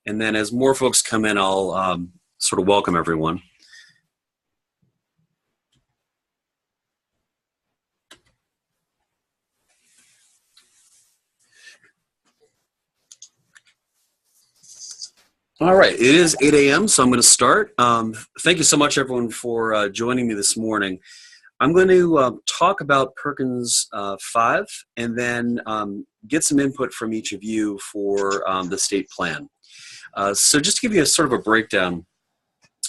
And then as more folks come in, I'll sort of welcome everyone. All right, it is 8 a.m., so I'm going to start. Thank you so much, everyone, for joining me this morning. I'm going to talk about Perkins V and then get some input from each of you for the state plan. So just to give you a sort of a breakdown,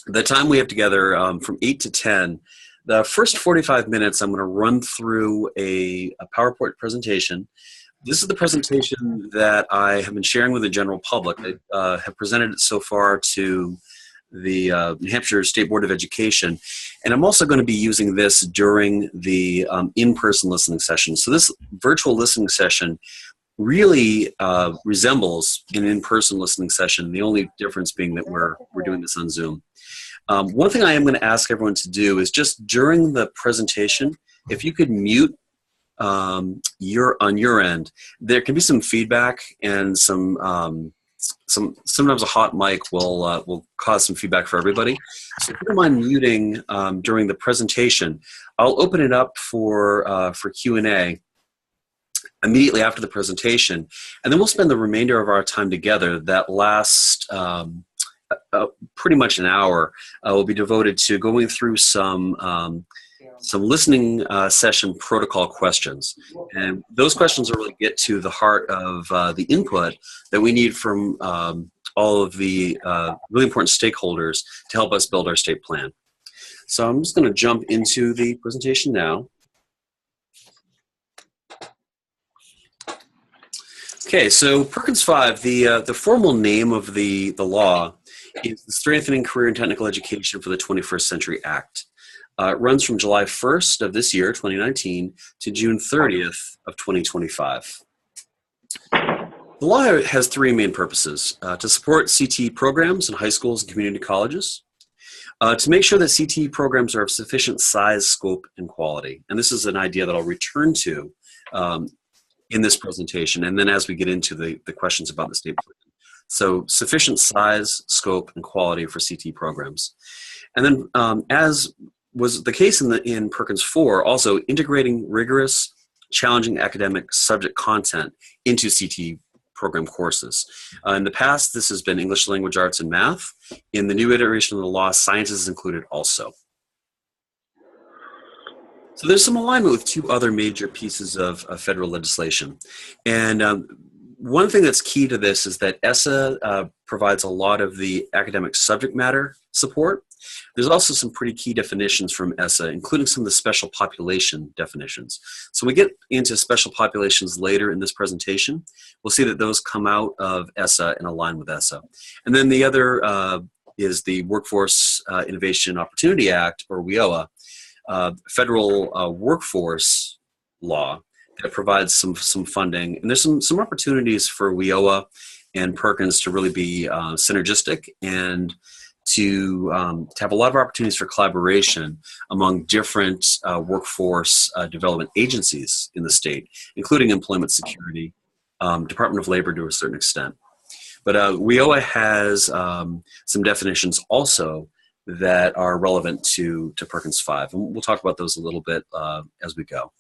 the time we have together from 8 to 10, the first 45 minutes I'm going to run through a PowerPoint presentation. This is the presentation that I have been sharing with the general public. I have presented it so far to the New Hampshire State Board of Education, and I'm also going to be using this during the in-person listening session. So this virtual listening session really resembles an in-person listening session, the only difference being that we're doing this on Zoom. One thing I am going to ask everyone to do is just during the presentation, if you could mute on your end. There can be some feedback, and sometimes a hot mic will cause some feedback for everybody. So if you don't mind muting during the presentation, I'll open it up for Q&A immediately after the presentation, and then we'll spend the remainder of our time together. That last pretty much an hour will be devoted to going through some listening session protocol questions. And those questions will really get to the heart of the input that we need from all of the really important stakeholders to help us build our state plan. So I'm just going to jump into the presentation now. Okay, so Perkins V, the formal name of the law is the Strengthening Career and Technical Education for the 21st Century Act. It runs from July 1st of this year, 2019, to June 30th of 2025. The law has three main purposes: to support CTE programs in high schools and community colleges, to make sure that CTE programs are of sufficient size, scope, and quality. And this is an idea that I'll return to in this presentation, and then as we get into the questions about the state plan. So sufficient size, scope, and quality for CTE programs. And then as was the case in Perkins IV, also integrating rigorous, challenging academic subject content into CTE program courses. In the past, this has been English language arts and math. In the new iteration of the law, science is included also. So there's some alignment with two other major pieces of federal legislation. And one thing that's key to this is that ESSA provides a lot of the academic subject matter support. There's also some pretty key definitions from ESSA, including some of the special population definitions. So when we get into special populations later in this presentation, we'll see that those come out of ESSA and align with ESSA. And then the other is the Workforce Innovation Opportunity Act, or WIOA, federal workforce law that provides some funding. And there's some opportunities for WIOA and Perkins to really be synergistic and to have a lot of opportunities for collaboration among different workforce development agencies in the state, including employment security, Department of Labor to a certain extent. But WIOA has some definitions also that are relevant to Perkins V, and we'll talk about those a little bit as we go.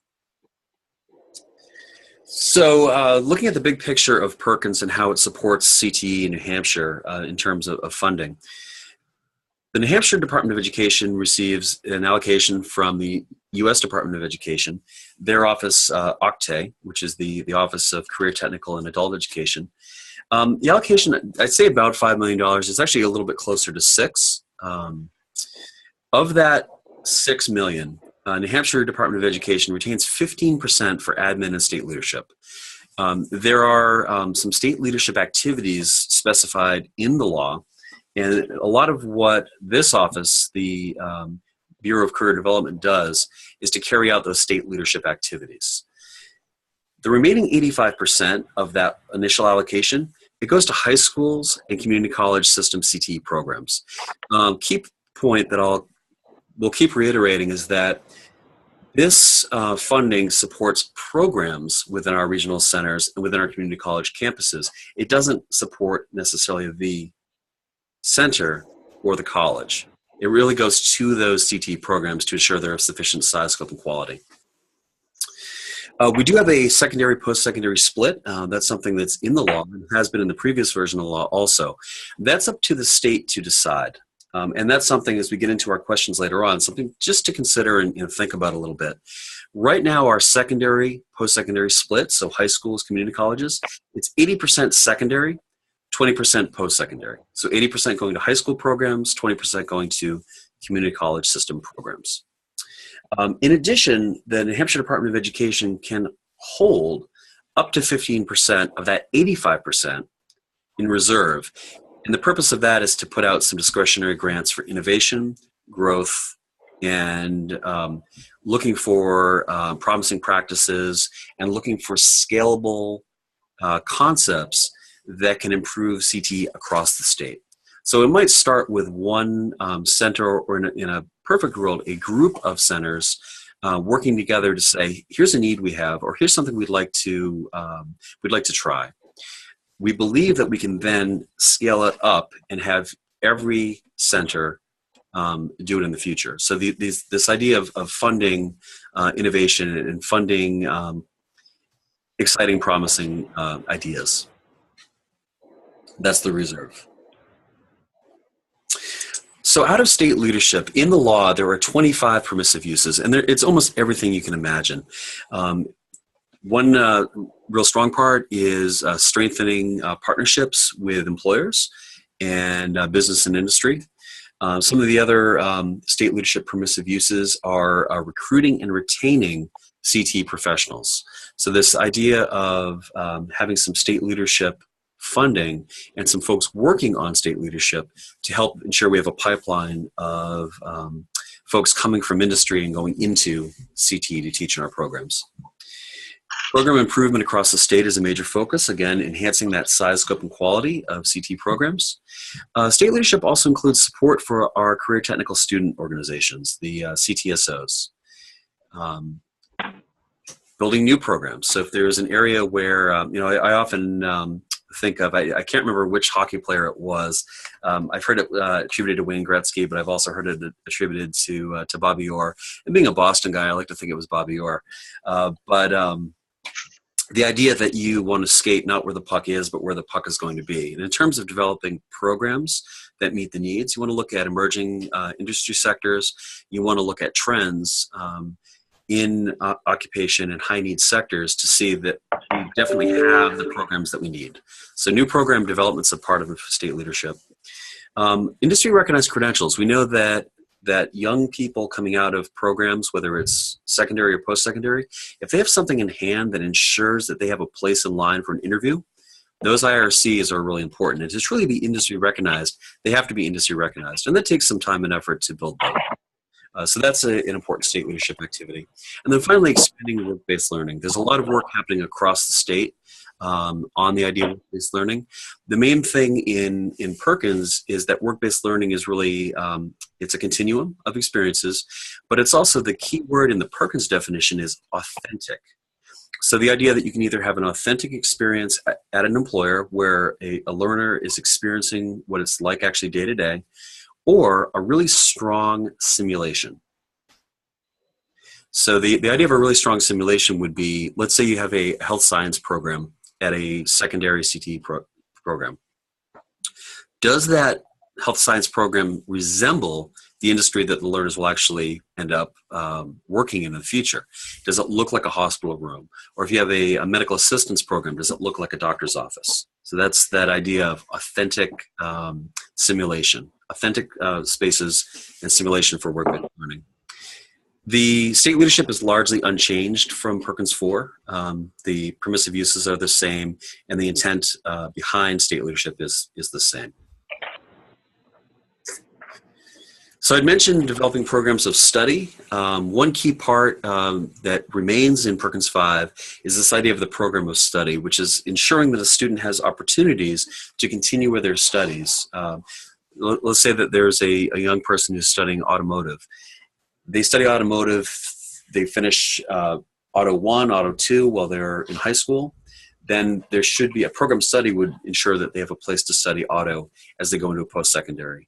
So looking at the big picture of Perkins and how it supports CTE in New Hampshire in terms of funding, the New Hampshire Department of Education receives an allocation from the U.S. Department of Education, their office, OCTE, which is the Office of Career, Technical, and Adult Education. The allocation, I'd say about $5 million, is actually a little bit closer to $6 million. Of that $6 million, New Hampshire Department of Education retains 15% for admin and state leadership. There are some state leadership activities specified in the law, and a lot of what this office, the Bureau of Career Development, does is to carry out those state leadership activities. The remaining 85% of that initial allocation, it goes to high schools and community college system CTE programs. Key point that we'll keep reiterating is that This funding supports programs within our regional centers and within our community college campuses. It doesn't support necessarily the center or the college. It really goes to those CTE programs to ensure they're of sufficient size, scope, and quality. We do have a secondary, post-secondary split. That's something that's in the law and has been in the previous version of the law also. That's up to the state to decide. And that's something, as we get into our questions later on, something just to consider and think about a little bit. Right now, our secondary, post-secondary split, so high schools, community colleges, it's 80% secondary, 20% post-secondary. So 80% going to high school programs, 20% going to community college system programs. In addition, the New Hampshire Department of Education can hold up to 15% of that 85% in reserve. And the purpose of that is to put out some discretionary grants for innovation, growth, and looking for promising practices and looking for scalable concepts that can improve CTE across the state. So it might start with one center, or in a perfect world, a group of centers working together to say, here's a need we have, or here's something we'd like to try. We believe that we can then scale it up and have every center do it in the future. So this idea of funding innovation and funding exciting, promising ideas. That's the reserve. So out-of-state leadership, in the law, there are 25 permissive uses, and it's almost everything you can imagine. One real strong part is strengthening partnerships with employers and business and industry. Some of the other state leadership permissive uses are recruiting and retaining CTE professionals. So this idea of having some state leadership funding and some folks working on state leadership to help ensure we have a pipeline of folks coming from industry and going into CTE to teach in our programs. Program improvement across the state is a major focus, again, enhancing that size, scope, and quality of CTE programs. State leadership also includes support for our career technical student organizations, the CTSOs. Building new programs. So if there's an area where, I often think of, I can't remember which hockey player it was. I've heard it attributed to Wayne Gretzky, but I've also heard it attributed to Bobby Orr. And being a Boston guy, I like to think it was Bobby Orr. The idea that you want to skate not where the puck is, but where the puck is going to be. And in terms of developing programs that meet the needs, you want to look at emerging industry sectors. You want to look at trends in occupation and high need sectors to see that we definitely have the programs that we need. So new program development is a part of state leadership. Industry recognized credentials. We know that young people coming out of programs, whether it's secondary or post-secondary, if they have something in hand that ensures that they have a place in line for an interview, those IRCs are really important. And to truly be industry recognized, they have to be industry recognized. And that takes some time and effort to build that. So that's an important state leadership activity. And then finally, expanding work-based learning. There's a lot of work happening across the state on the idea of work-based learning. The main thing in Perkins is that work-based learning is really, it's a continuum of experiences, but it's also the key word in the Perkins definition is authentic. So the idea that you can either have an authentic experience at an employer where a learner is experiencing what it's like actually day to day, or a really strong simulation. So the idea of a really strong simulation would be, let's say you have a health science program at a secondary CTE program. Does that health science program resemble the industry that the learners will actually end up working in the future? Does it look like a hospital room? Or if you have a medical assistance program, does it look like a doctor's office? So that's that idea of authentic simulation, authentic spaces and simulation for work-based learning. The state leadership is largely unchanged from Perkins 4. The permissive uses are the same, and the intent behind state leadership is the same. So I'd mentioned developing programs of study. One key part that remains in Perkins 5 is this idea of the program of study, which is ensuring that a student has opportunities to continue with their studies. Let's say that there's a young person who's studying automotive. They study automotive they finish Auto 1, Auto 2 while they're in high school, then there should be a program study would ensure that they have a place to study auto as they go into post-secondary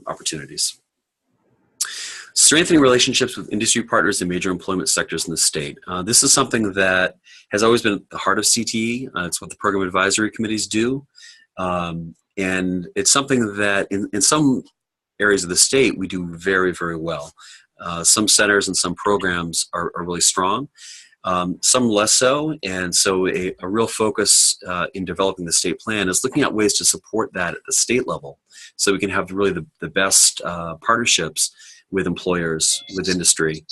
opportunities. Strengthening relationships with industry partners in major employment sectors in the state. This is something that has always been at the heart of CTE. It's what the program advisory committees do. And it's something that in some areas of the state we do very, very well. Some centers and some programs are really strong, some less so. And so a real focus in developing the state plan is looking at ways to support that at the state level so we can have really the best partnerships with employers, with industry,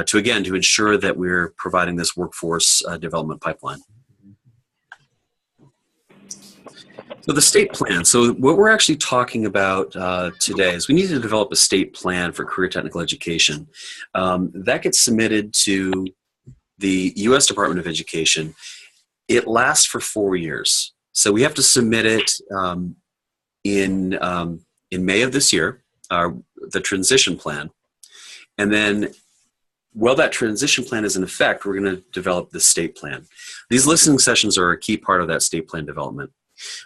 to ensure that we're providing this workforce development pipeline. So the state plan. So what we're actually talking about today is we need to develop a state plan for career technical education. That gets submitted to the U.S. Department of Education. It lasts for 4 years. So we have to submit it in May of this year, the transition plan. And then while that transition plan is in effect, we're going to develop the state plan. These listening sessions are a key part of that state plan development.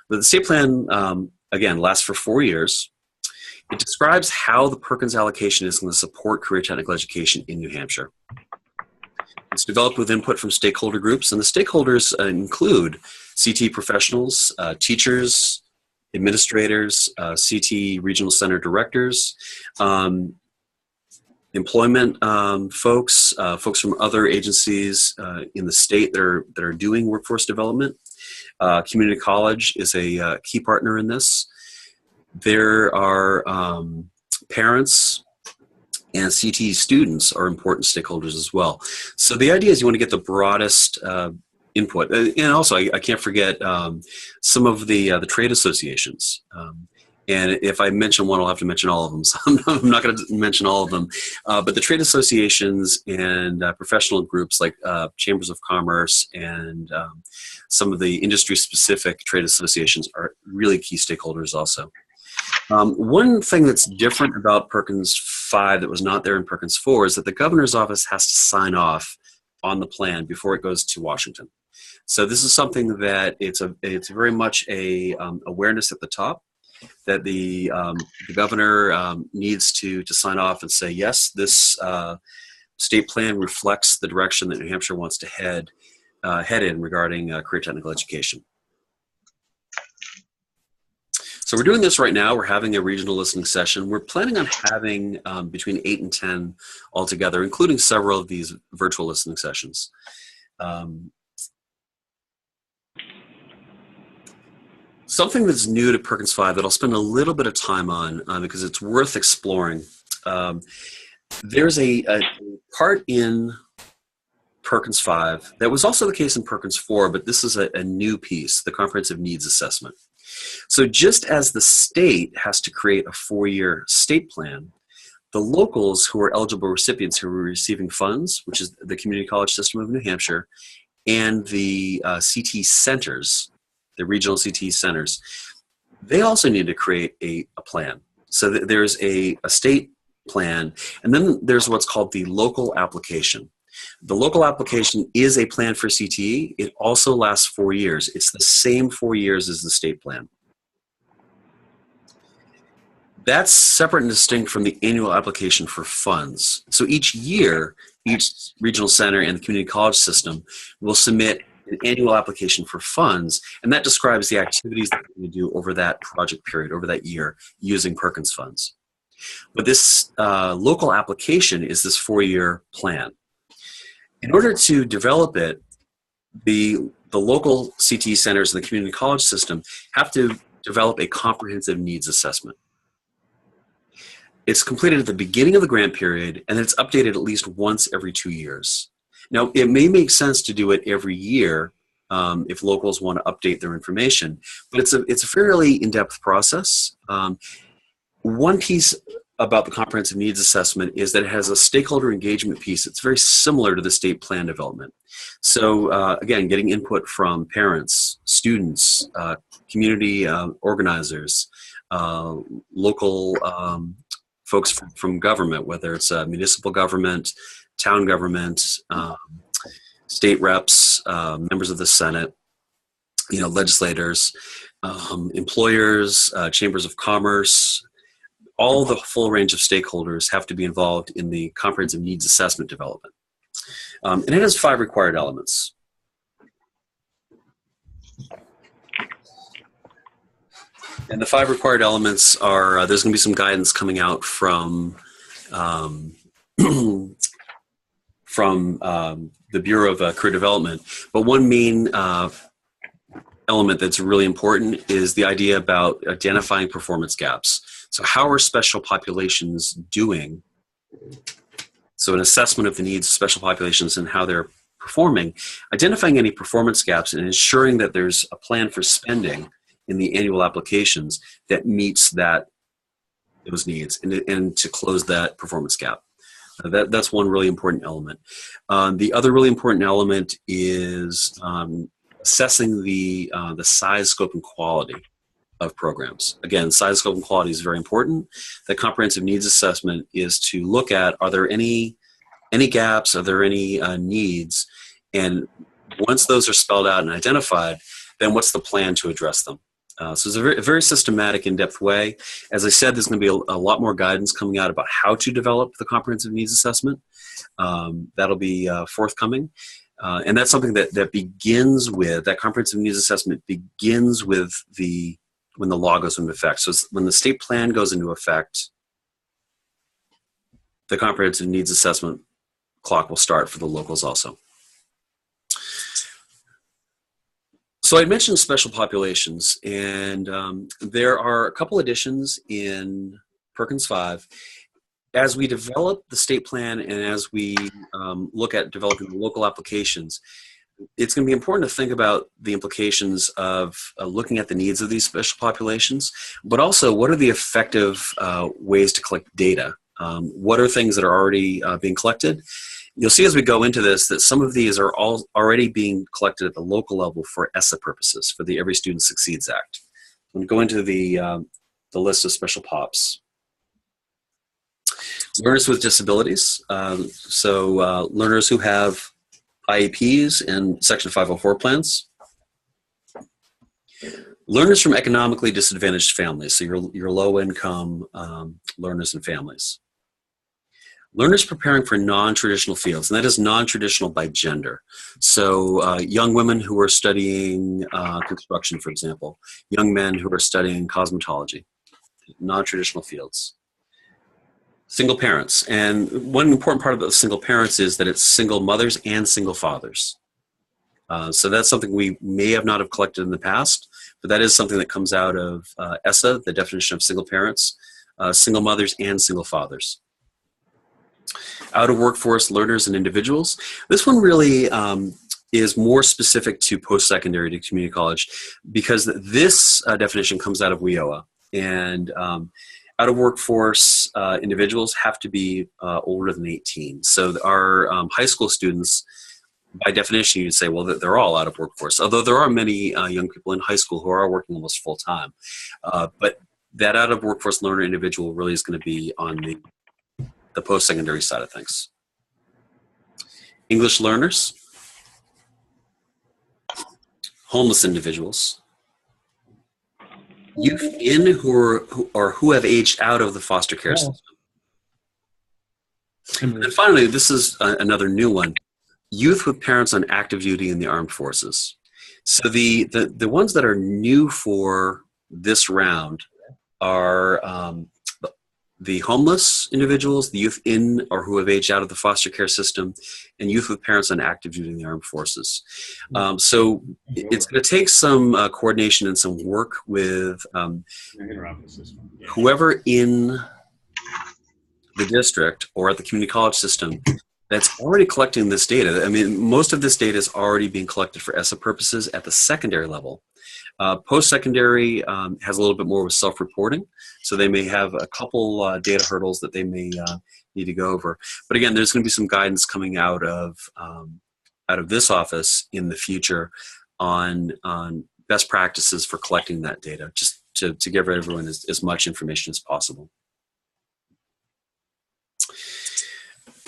But the state plan, again, lasts for 4 years. It describes how the Perkins allocation is going to support career technical education in New Hampshire. It's developed with input from stakeholder groups, and the stakeholders include CTE professionals, teachers, administrators, CTE regional center directors, employment folks, folks from other agencies in the state that are doing workforce development. Community college is a key partner in this. There are parents and CTE students are important stakeholders as well. So the idea is you want to get the broadest input. And also, I can't forget some of the trade associations. And if I mention one, I'll have to mention all of them. So I'm not going to mention all of them. But the trade associations and professional groups like chambers of commerce and some of the industry-specific trade associations are really key stakeholders also. One thing that's different about Perkins 5 that was not there in Perkins 4 is that the governor's office has to sign off on the plan before it goes to Washington. So this is something that it's very much a awareness at the top that the governor needs to sign off and say, yes, this state plan reflects the direction that New Hampshire wants to head in regarding career technical education. So we're doing this right now. We're having a regional listening session. We're planning on having between 8 and 10 altogether, including several of these virtual listening sessions. Something that's new to Perkins 5 that I'll spend a little bit of time on because it's worth exploring. There's a part in Perkins 5 that was also the case in Perkins 4, but this is a new piece, the comprehensive needs assessment. So just as the state has to create a 4-year state plan, the locals who are eligible recipients who are receiving funds, which is the community college system of New Hampshire, and the CTE centers, the regional CTE centers, they also need to create a plan. So there's a state plan, and then there's what's called the local application. The local application is a plan for CTE. It also lasts 4 years. It's the same 4 years as the state plan. That's separate and distinct from the annual application for funds. So each year, each regional center and the community college system will submit an annual application for funds, and that describes the activities that they're going to do over that project period, over that year, using Perkins funds. But this local application is this 4-year plan. In order to develop it, the local CTE centers and the community college system have to develop a comprehensive needs assessment. It's completed at the beginning of the grant period, and then it's updated at least once every 2 years. Now, it may make sense to do it every year if locals want to update their information, but it's a fairly in-depth process. One piece about the comprehensive needs assessment is that it has a stakeholder engagement piece that's very similar to the state plan development. So again, getting input from parents, students, community organizers, local folks from government, whether it's municipal government, town government, state reps, members of the Senate, legislators, employers, chambers of commerce. All the full range of stakeholders have to be involved in the comprehensive needs assessment development. And it has 5 required elements. And the 5 required elements are, there's going to be some guidance coming out from the Bureau of Career Development. But one main element that's really important is the idea about identifying performance gaps. So how are special populations doing? So an assessment of the needs of special populations and how they're performing, identifying any performance gaps and ensuring that there's a plan for spending in the annual applications that meets those needs and to close that performance gap. That's one really important element. The other really important element is assessing the size, scope, and quality of programs. Again, size, scope, and quality is very important. The comprehensive needs assessment is to look at, are there any gaps, are there any needs, and once those are spelled out and identified, then what's the plan to address them? So it's a very systematic, in-depth way. As I said, there's going to be a lot more guidance coming out about how to develop the comprehensive needs assessment. That'll be forthcoming. And that's something that begins with, that comprehensive needs assessment begins with when the law goes into effect. So when the state plan goes into effect, the comprehensive needs assessment clock will start for the locals also. So I mentioned special populations, and there are a couple additions in Perkins V. As we develop the state plan and as we look at developing the local applications, it's going to be important to think about the implications of looking at the needs of these special populations, but also what are the effective ways to collect data? What are things that are already being collected? You'll see as we go into this that some of these are all already being collected at the local level for ESSA purposes, for the Every Student Succeeds Act. I'm going to go into the list of special POPs. Learners with disabilities, so learners who have IEPs and Section 504 plans. Learners from economically disadvantaged families, so your low-income learners and families. Learners preparing for non-traditional fields, and that is non-traditional by gender. So young women who are studying construction, for example, young men who are studying cosmetology, non-traditional fields. Single parents, and one important part of the single parents is that it's single mothers and single fathers. So that's something we may have not have collected in the past, but that is something that comes out of ESSA, the definition of single parents, single mothers and single fathers. Out of workforce learners and individuals. This one really is more specific to post-secondary, to community college, because this definition comes out of WIOA. And out of workforce individuals have to be older than 18. So our high school students, by definition, you'd say, well, they're all out of workforce. Although there are many young people in high school who are working almost full time. But that out of workforce learner individual really is going to be on the post-secondary side of things. English learners, homeless individuals, youth in who have aged out of the foster care system. And finally, this is another new one, youth with parents on active duty in the armed forces. So the ones that are new for this round are the homeless individuals, the youth in or who have aged out of the foster care system, and youth with parents on active duty in the armed forces. So it's going to take some coordination and some work with whoever in the district or at the community college system that's already collecting this data. I mean, most of this data is already being collected for ESSA purposes at the secondary level. Post-secondary has a little bit more with self-reporting, so they may have a couple data hurdles that they may need to go over. But again, there's going to be some guidance coming out of this office in the future on best practices for collecting that data, just to give everyone as much information as possible.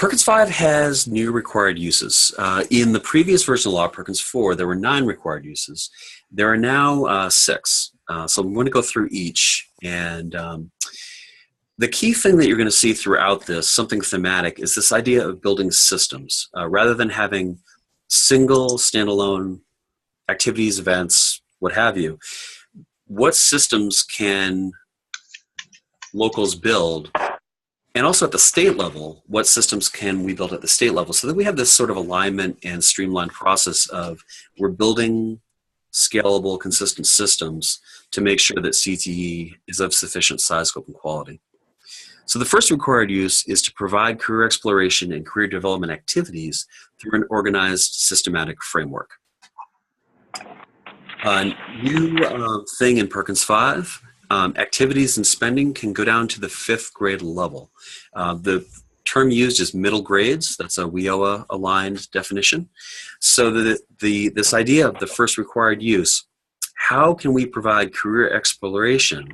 Perkins V has new required uses. In the previous version of law, Perkins 4, there were 9 required uses. There are now 6. So I'm going to go through each. And the key thing that you're going to see throughout this, something thematic, is this idea of building systems. Rather than having single, standalone activities, events, what have you, what systems can locals build? And also at the state level, what systems can we build at the state level so that we have this sort of alignment and streamlined process of we're building scalable, consistent systems to make sure that CTE is of sufficient size, scope, and quality. So the first required use is to provide career exploration and career development activities through an organized, systematic framework. A new thing in Perkins 5, activities and spending can go down to the 5th grade level. The term used is middle grades. That's a WIOA aligned definition. So this idea of the first required use, how can we provide career exploration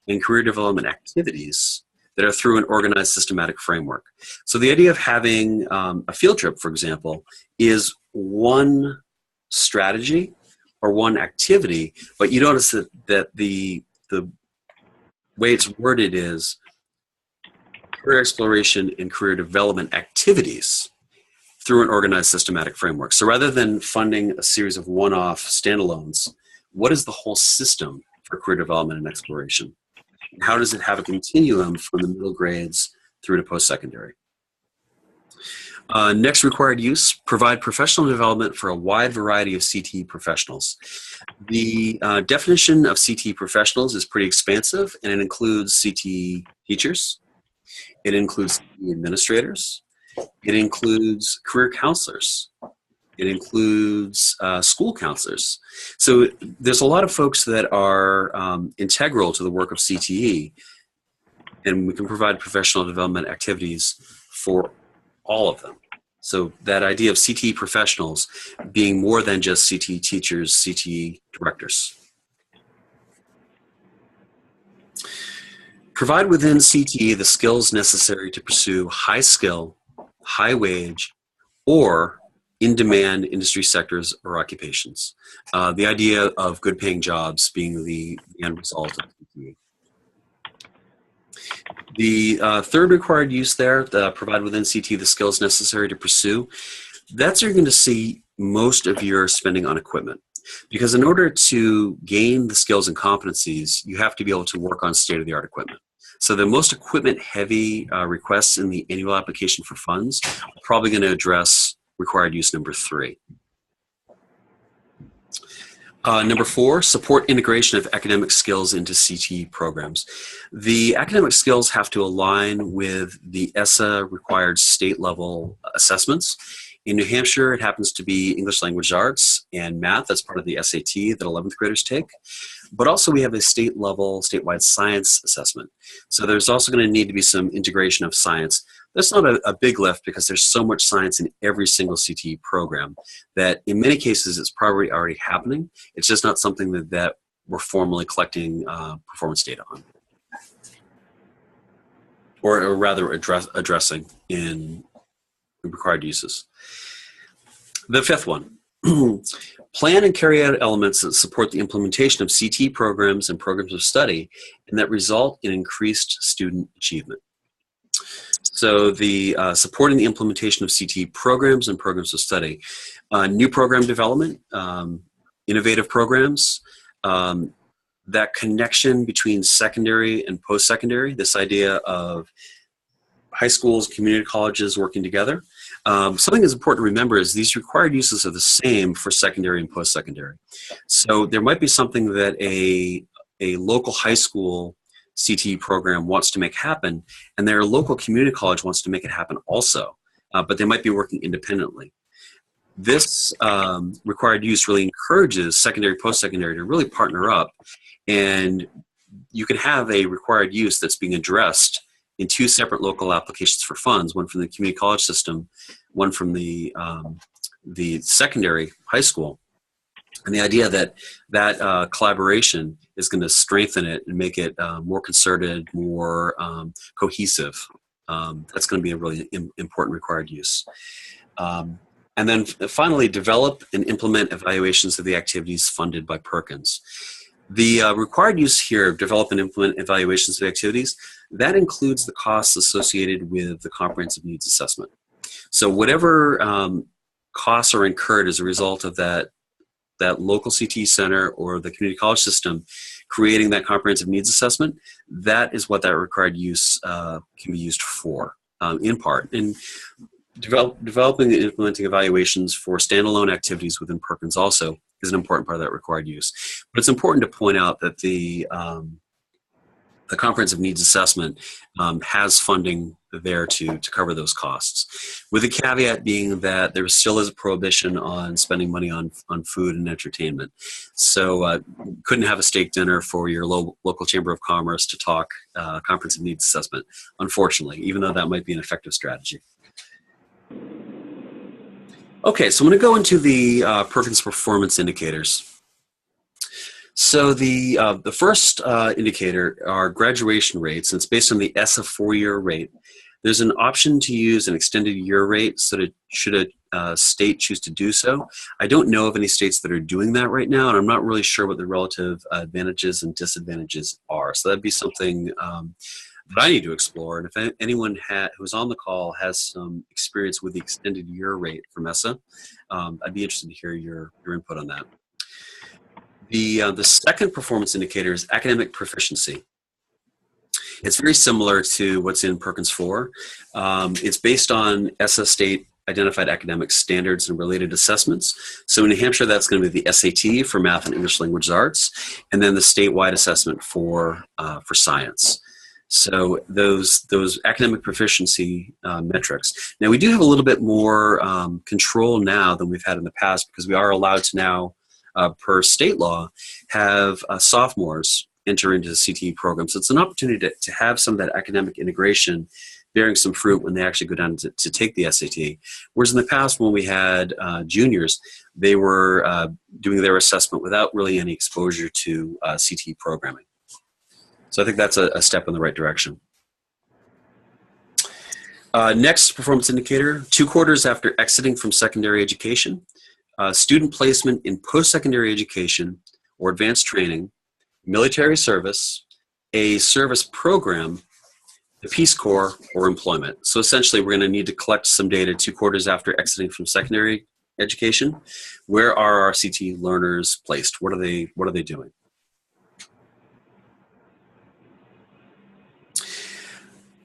and career development activities that are through an organized systematic framework? So the idea of having a field trip, for example, is one strategy or one activity, but you notice that the way it's worded is career exploration and career development activities through an organized systematic framework. So rather than funding a series of one-off standalones, what is the whole system for career development and exploration? And how does it have a continuum from the middle grades through to post-secondary? Next required use, provide professional development for a wide variety of CTE professionals. The definition of CTE professionals is pretty expansive, and it includes CTE teachers, it includes CTE administrators, it includes career counselors, it includes school counselors. So there's a lot of folks that are integral to the work of CTE, and we can provide professional development activities for all of them. So that idea of CTE professionals being more than just CTE teachers, CTE directors. Provide within CTE the skills necessary to pursue high skill, high wage, or in-demand industry sectors or occupations. The idea of good paying jobs being the end result of CTE. The third required use there, provide within CTE the skills necessary to pursue, that's where you're going to see most of your spending on equipment. Because in order to gain the skills and competencies, you have to be able to work on state-of-the-art equipment. So the most equipment-heavy requests in the annual application for funds are probably going to address required use number 3. Number 4, support integration of academic skills into CTE programs. The academic skills have to align with the ESSA required state level assessments. In New Hampshire, it happens to be English language arts and math. That's part of the SAT that 11th graders take. But also we have a state level, statewide science assessment. So there's also going to need to be some integration of science. That's not a big lift because there's so much science in every single CTE program that in many cases it's probably already happening. It's just not something that we're formally collecting performance data on. Or rather addressing in required uses. The 5th one, plan and carry out elements that support the implementation of CTE programs and programs of study and that result in increased student achievement. So the supporting the implementation of CTE programs and programs of study, new program development, innovative programs, that connection between secondary and post-secondary, this idea of high schools, community colleges working together. Something that's important to remember is these required uses are the same for secondary and post-secondary. So there might be something that a local high school CTE program wants to make happen, and their local community college wants to make it happen also, but they might be working independently. This required use really encourages secondary, post-secondary to really partner up, and you can have a required use that's being addressed in 2 separate local applications for funds, one from the community college system, one from the secondary high school. And the idea that collaboration is going to strengthen it and make it more concerted, more cohesive That's going to be a really important required use. And then finally, develop and implement evaluations of the activities funded by Perkins. The required use here, develop and implement evaluations of the activities, that includes the costs associated with the comprehensive needs assessment. So whatever costs are incurred as a result of that local CTE center or the community college system creating that comprehensive needs assessment, that is what that required use can be used for, in part. And developing and implementing evaluations for standalone activities within Perkins also is an important part of that required use. But it's important to point out that the comprehensive needs assessment has funding there to cover those costs, with the caveat being that there still is a prohibition on spending money on food and entertainment. So couldn't have a steak dinner for your local chamber of commerce to talk comprehensive needs assessment, unfortunately, even though that might be an effective strategy. Okay, so I'm going to go into the Perkins performance indicators. So the first indicator are graduation rates, and it's based on the ESSA 4-year rate. There's an option to use an extended year rate, so that should a state choose to do so. I don't know of any states that are doing that right now, and I'm not really sure what the relative advantages and disadvantages are. So that'd be something that I need to explore. And if anyone who's on the call has some experience with the extended year rate from ESSA, I'd be interested to hear your input on that. The second performance indicator is academic proficiency. It's very similar to what's in Perkins 4. It's based on ESSA state identified academic standards and related assessments. So in New Hampshire, that's going to be the SAT for math and English language arts, and then the statewide assessment for science. So those academic proficiency metrics. Now we do have a little bit more control now than we've had in the past, because we are allowed to now, per state law, have sophomores enter into the CTE program. So it's an opportunity to have some of that academic integration bearing some fruit when they actually go down to take the SAT. Whereas in the past, when we had juniors, they were doing their assessment without really any exposure to CTE programming. So I think that's a step in the right direction. Next performance indicator, 2 quarters after exiting from secondary education, student placement in post-secondary education or advanced training, military service, a service program, the Peace Corps, or employment. So essentially, we're going to need to collect some data 2 quarters after exiting from secondary education. Where are our CTE learners placed? What are they doing?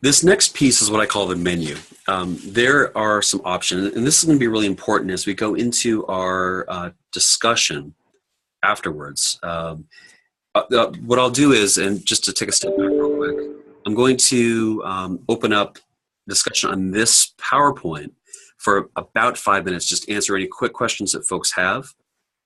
This next piece is what I call the menu. There are some options, and this is going to be really important as we go into our discussion afterwards. What I'll do is, and just to take a step back real quick, I'm going to open up discussion on this PowerPoint for about 5 minutes, just answer any quick questions that folks have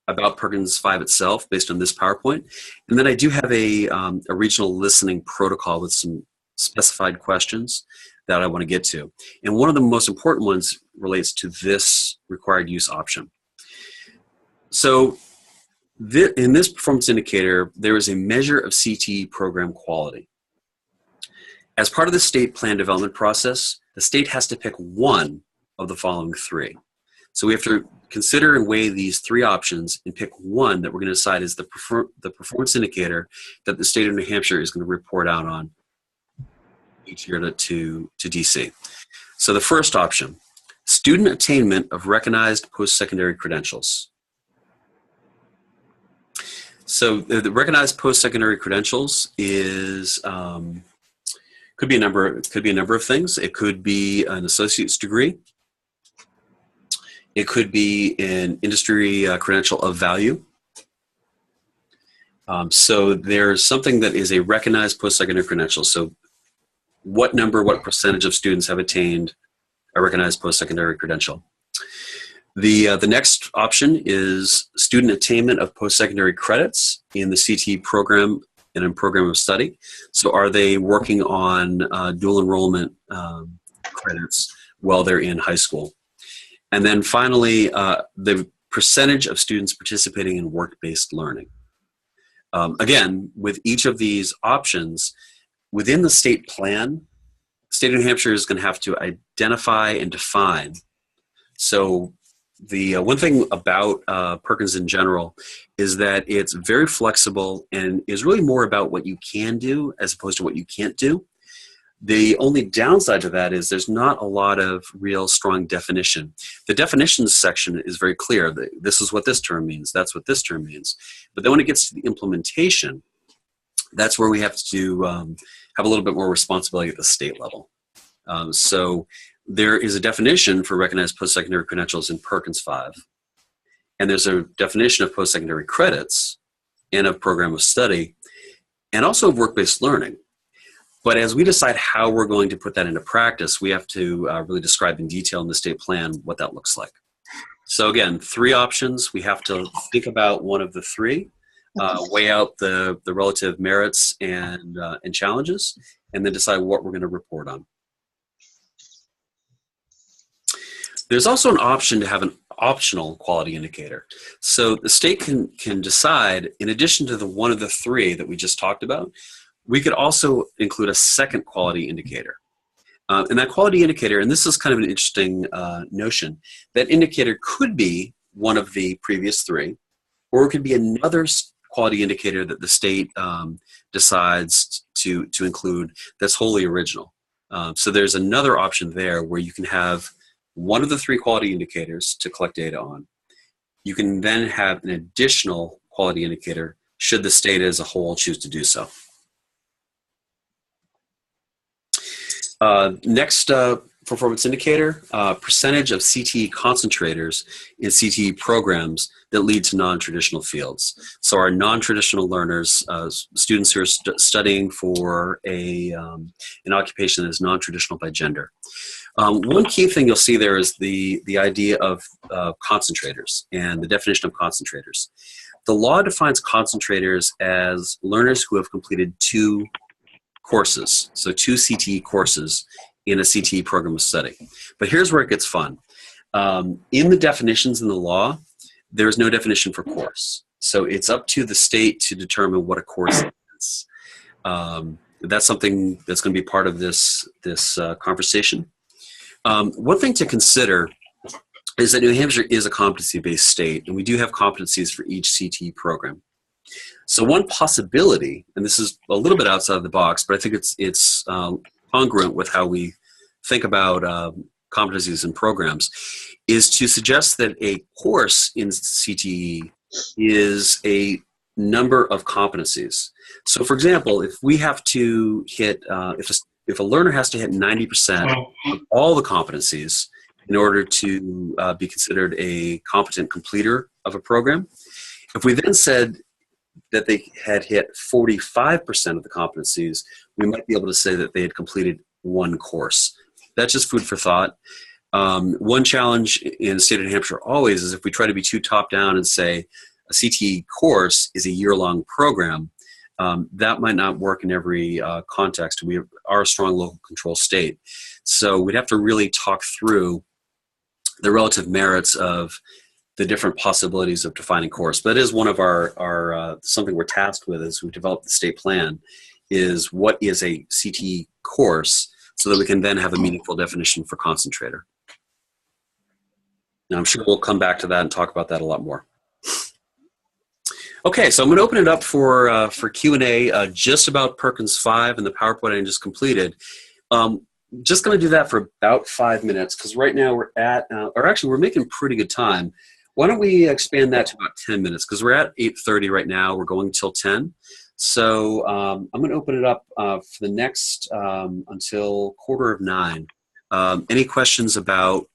about Perkins 5 itself based on this PowerPoint. And then I do have a regional listening protocol with some specified questions that I want to get to. And one of the most important ones relates to this required use option. So in this performance indicator, there is a measure of CTE program quality. As part of the state plan development process, the state has to pick one of the following 3. So we have to consider and weigh these 3 options and pick one that we're going to decide is the performance indicator that the state of New Hampshire is going to report out on each year to DC. So the first option, student attainment of recognized post-secondary credentials. So the recognized post-secondary credentials is could be a number of things. It could be an associate's degree. It could be an industry credential of value. So there's something that is a recognized post-secondary credential. So what percentage of students have attained a recognized post-secondary credential? The next option is student attainment of post-secondary credits in the CTE program and in program of study. So are they working on dual enrollment credits while they're in high school? And then finally, the percentage of students participating in work-based learning. Again, with each of these options, within the state plan, state of New Hampshire is going to have to identify and define. So the one thing about Perkins in general is that it's very flexible and is really more about what you can do as opposed to what you can't do. The only downside to that is there's not a lot of real strong definition. The definitions section is very clear. This is what this term means. That's what this term means. But then when it gets to the implementation, that's where we have to have a little bit more responsibility at the state level. So there is a definition for recognized post-secondary credentials in Perkins 5. And there's a definition of post-secondary credits and of program of study and also of work-based learning. But as we decide how we're going to put that into practice, we have to really describe in detail in the state plan what that looks like. So again, 3 options. We have to think about one of the 3, weigh out the relative merits and challenges, and then decide what we're going to report on. There's also an option to have an optional quality indicator. So the state can decide, in addition to the one of the 3 that we just talked about, we could also include a second quality indicator. And that quality indicator, and this is kind of an interesting notion, that indicator could be one of the previous 3, or it could be another quality indicator that the state decides to include that's wholly original. So there's another option there where you can have one of the 3 quality indicators to collect data on. You can then have an additional quality indicator should the state as a whole choose to do so. Next performance indicator, percentage of CTE concentrators in CTE programs that lead to non-traditional fields. So our non-traditional learners, students who are studying for an occupation that is non-traditional by gender. One key thing you'll see there is the idea of concentrators and the definition of concentrators. The law defines concentrators as learners who have completed 2 courses, so 2 CTE courses in a CTE program of study. But here's where it gets fun. In the definitions in the law, there's no definition for course. So it's up to the state to determine what a course is. That's something that's going to be part of this conversation. One thing to consider is that New Hampshire is a competency-based state, and we do have competencies for each CTE program. So one possibility, and this is a little bit outside of the box, but I think it's congruent with how we think about competencies and programs, is to suggest that a course in CTE is a number of competencies. So for example, if we have to hit, if a learner has to hit 90% of all the competencies in order to be considered a competent completer of a program, if we then said that they had hit 45% of the competencies, we might be able to say that they had completed 1 course. That's just food for thought. One challenge in the state of New Hampshire always is if we try to be too top-down and say a CTE course is a year-long program, that might not work in every context. We are a strong local control state. So we'd have to really talk through the relative merits of the different possibilities of defining course. But that is one of our something we're tasked with as we develop the state plan, is what is a CTE course so that we can then have a meaningful definition for concentrator. Now I'm sure we'll come back to that and talk about that a lot more. Okay, so I'm going to open it up for Q&A just about Perkins 5 and the PowerPoint I just completed. Just going to do that for about 5 minutes because right now we're at, or actually we're making pretty good time. Why don't we expand that to about 10 minutes because we're at 8:30 right now. We're going till 10. So I'm going to open it up for the next until 8:45. Any questions about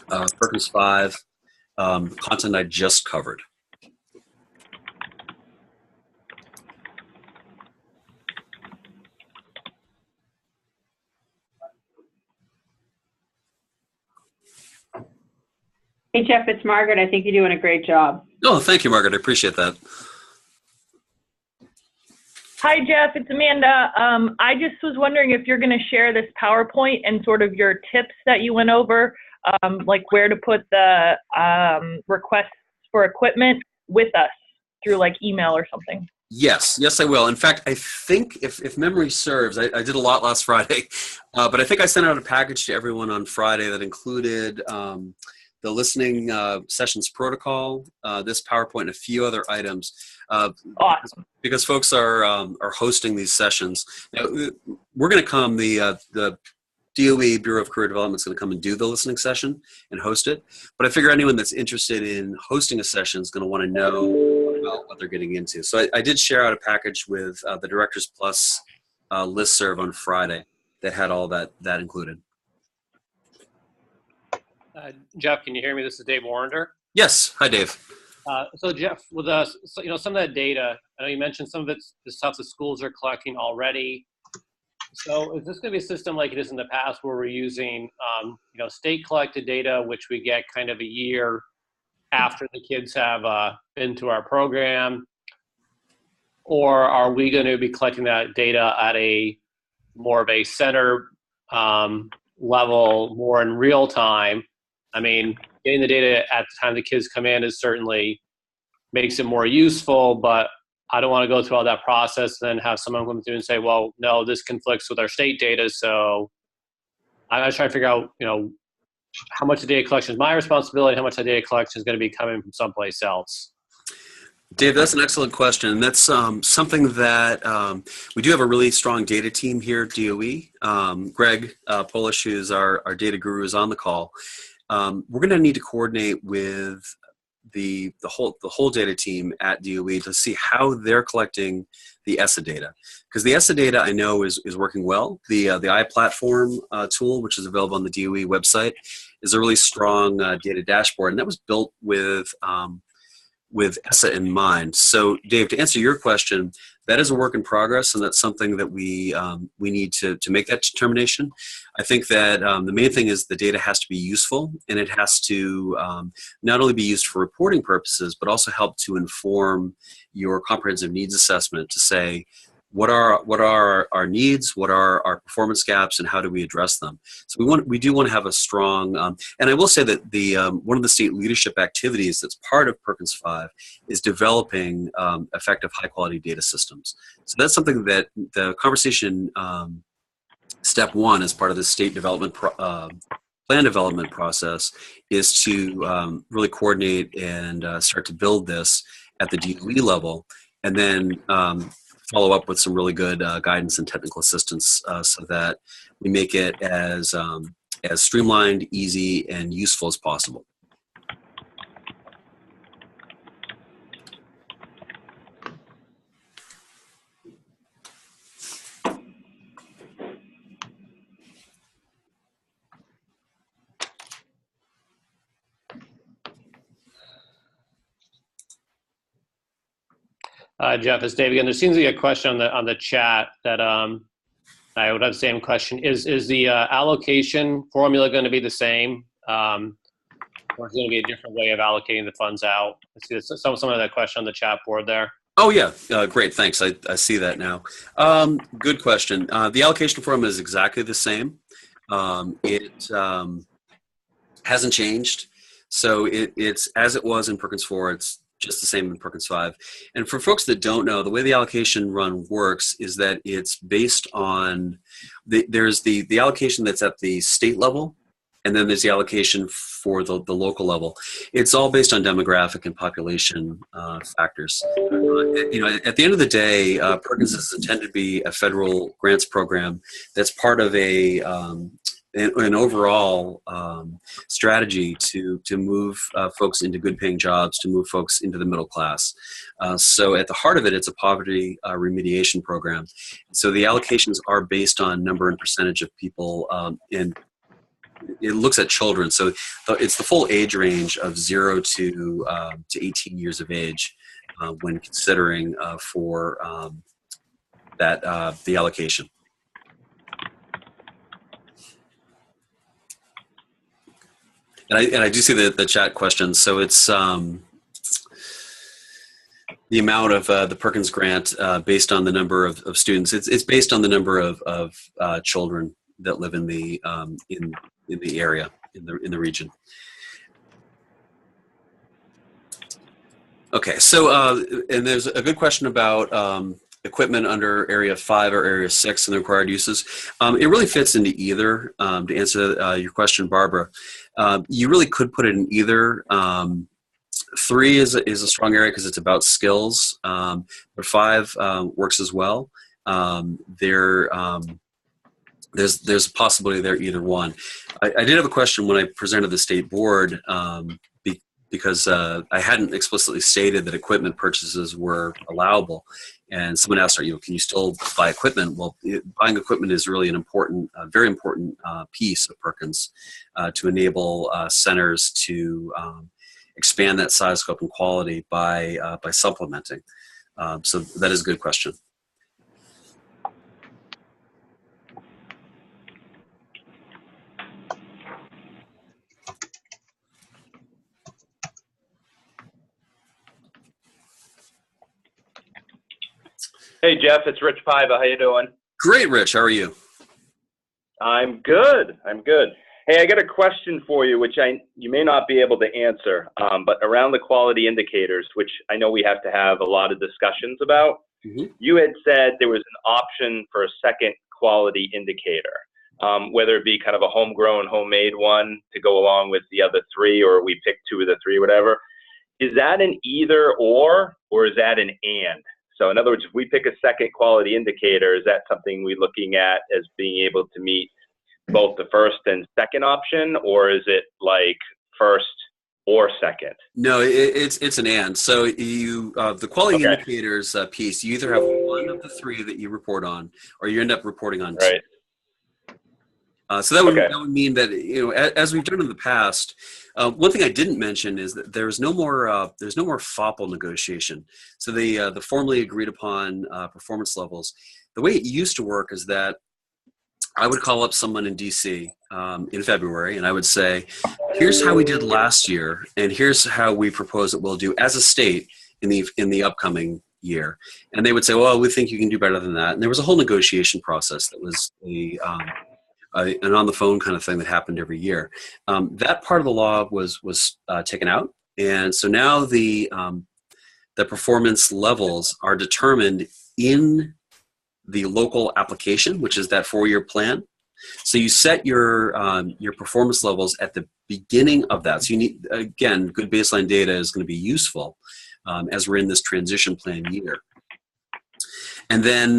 Perkins 5 content I just covered? Hey, Jeff, it's Margaret. I think you're doing a great job. Oh, thank you, Margaret. I appreciate that. Hi, Jeff. It's Amanda. I just was wondering if you're going to share this PowerPoint and sort of your tips that you went over, like where to put the requests for equipment with us through like email or something. Yes, I will. In fact, I think if memory serves, I did a lot last Friday, but I think I sent out a package to everyone on Friday that included the listening sessions protocol, this PowerPoint, and a few other items. Awesome. Because folks are hosting these sessions. Now, we're going to come, the DOE, Bureau of Career Development, is going to come and do the listening session and host it. But I figure anyone that's interested in hosting a session is going to want to know about what they're getting into. So I did share out a package with the Directors Plus listserv on Friday that had all that included. Jeff, can you hear me? This is Dave Warrender. Yes. Hi, Dave. So Jeff, with us, some of that data, I know you mentioned some of it's the stuff the schools are collecting already. So is this going to be a system like it is in the past where we're using, state collected data, which we get kind of a year after the kids have been to our program? Or are we going to be collecting that data at a more of a center level, more in real time? I mean, getting the data at the time the kids come in is certainly makes it more useful, but I don't want to go through all that process and then have someone come through and say, well, no, this conflicts with our state data. So I'm trying to figure out, how much the data collection is my responsibility, how much the data collection is going to be coming from someplace else. Dave, that's an excellent question. And that's something that we do have a really strong data team here at DOE. Greg Polish, who's our data guru, is on the call. We're going to need to coordinate with the whole data team at DOE to see how they're collecting the ESSA data, because the ESSA data I know is working well. The iPlatform tool, which is available on the DOE website, is a really strong data dashboard, and that was built with ESSA in mind. So, Dave, to answer your question, that is a work in progress, and that's something that we need to make that determination. I think that the main thing is the data has to be useful, and it has to not only be used for reporting purposes, but also help to inform your comprehensive needs assessment to say, what are our needs, what are our performance gaps, and how do we address them? So we do want to have a strong, and I will say that the one of the state leadership activities that's part of Perkins V is developing effective high quality data systems. So that's something that the conversation step one as part of the state development plan development process is to really coordinate and start to build this at the DOE level, and then follow up with some really good guidance and technical assistance so that we make it as streamlined, easy, and useful as possible. Jeff, it's Dave again. There seems to be a question on the chat that I would have the same question. Is the allocation formula going to be the same, or is it going to be a different way of allocating the funds out? I see some of that question on the chat board there. Oh yeah, great, thanks. I see that now. Good question. The allocation formula is exactly the same. It hasn't changed, so it's as it was in Perkins 4. It's just the same in Perkins 5. And for folks that don't know, the way the allocation run works is that it's based on, there's the allocation that's at the state level, and then there's the allocation for the local level. It's all based on demographic and population factors. At the end of the day, Perkins is intended to be a federal grants program that's part of an overall strategy to move folks into good paying jobs, to move folks into the middle class. So at the heart of it, it's a poverty remediation program. So the allocations are based on number and percentage of people, and it looks at children. So it's the full age range of 0 to 18 years of age when considering for the allocation. And I do see the chat questions. So it's the amount of the Perkins grant based on the number of students. It's based on the number of children that live in the area, in the region. Okay, so and there's a good question about equipment under Area 5 or Area 6 and the required uses. It really fits into either. To answer your question, Barbara, you really could put it in either. 3 is a strong area because it's about skills, but 5 works as well. There's a possibility there either one. I did have a question when I presented the state board because I hadn't explicitly stated that equipment purchases were allowable, and someone asked, "Can you still buy equipment?" Well, buying equipment is really an important, very important piece of Perkins to enable centers to expand that size, scope, and quality by supplementing. So that is a good question. Hey, Jeff, it's Rich Paiva. How you doing? Great, Rich. How are you? I'm good. I'm good. Hey, I got a question for you, which you may not be able to answer, but around the quality indicators, which I know we have to have a lot of discussions about. Mm-hmm. You had said there was an option for a second quality indicator, whether it be kind of a homegrown, homemade one to go along with the other 3, or we pick 2 of the 3, whatever. Is that an either or is that an and? So in other words, if we pick a second quality indicator, is that something we're looking at as being able to meet both the first and second option, or is it like first or second? No, it's an and. So you the quality indicators piece, you either have one of the 3 that you report on, or you end up reporting on 2. Right. So that would mean that, as we've done in the past, one thing I didn't mention is that there's no more FOPL negotiation. So the formally agreed upon performance levels. The way it used to work is that I would call up someone in DC in February, and I would say, "Here's how we did last year, and here's how we propose that we'll do as a state in the upcoming year." And they would say, "Well, we think you can do better than that." And there was a whole negotiation process that was an on the phone kind of thing that happened every year. That part of the law was taken out, and so now the performance levels are determined in the local application, which is that 4-year plan. So you set your performance levels at the beginning of that. So you need, again, good baseline data is going to be useful as we're in this transition plan year. And then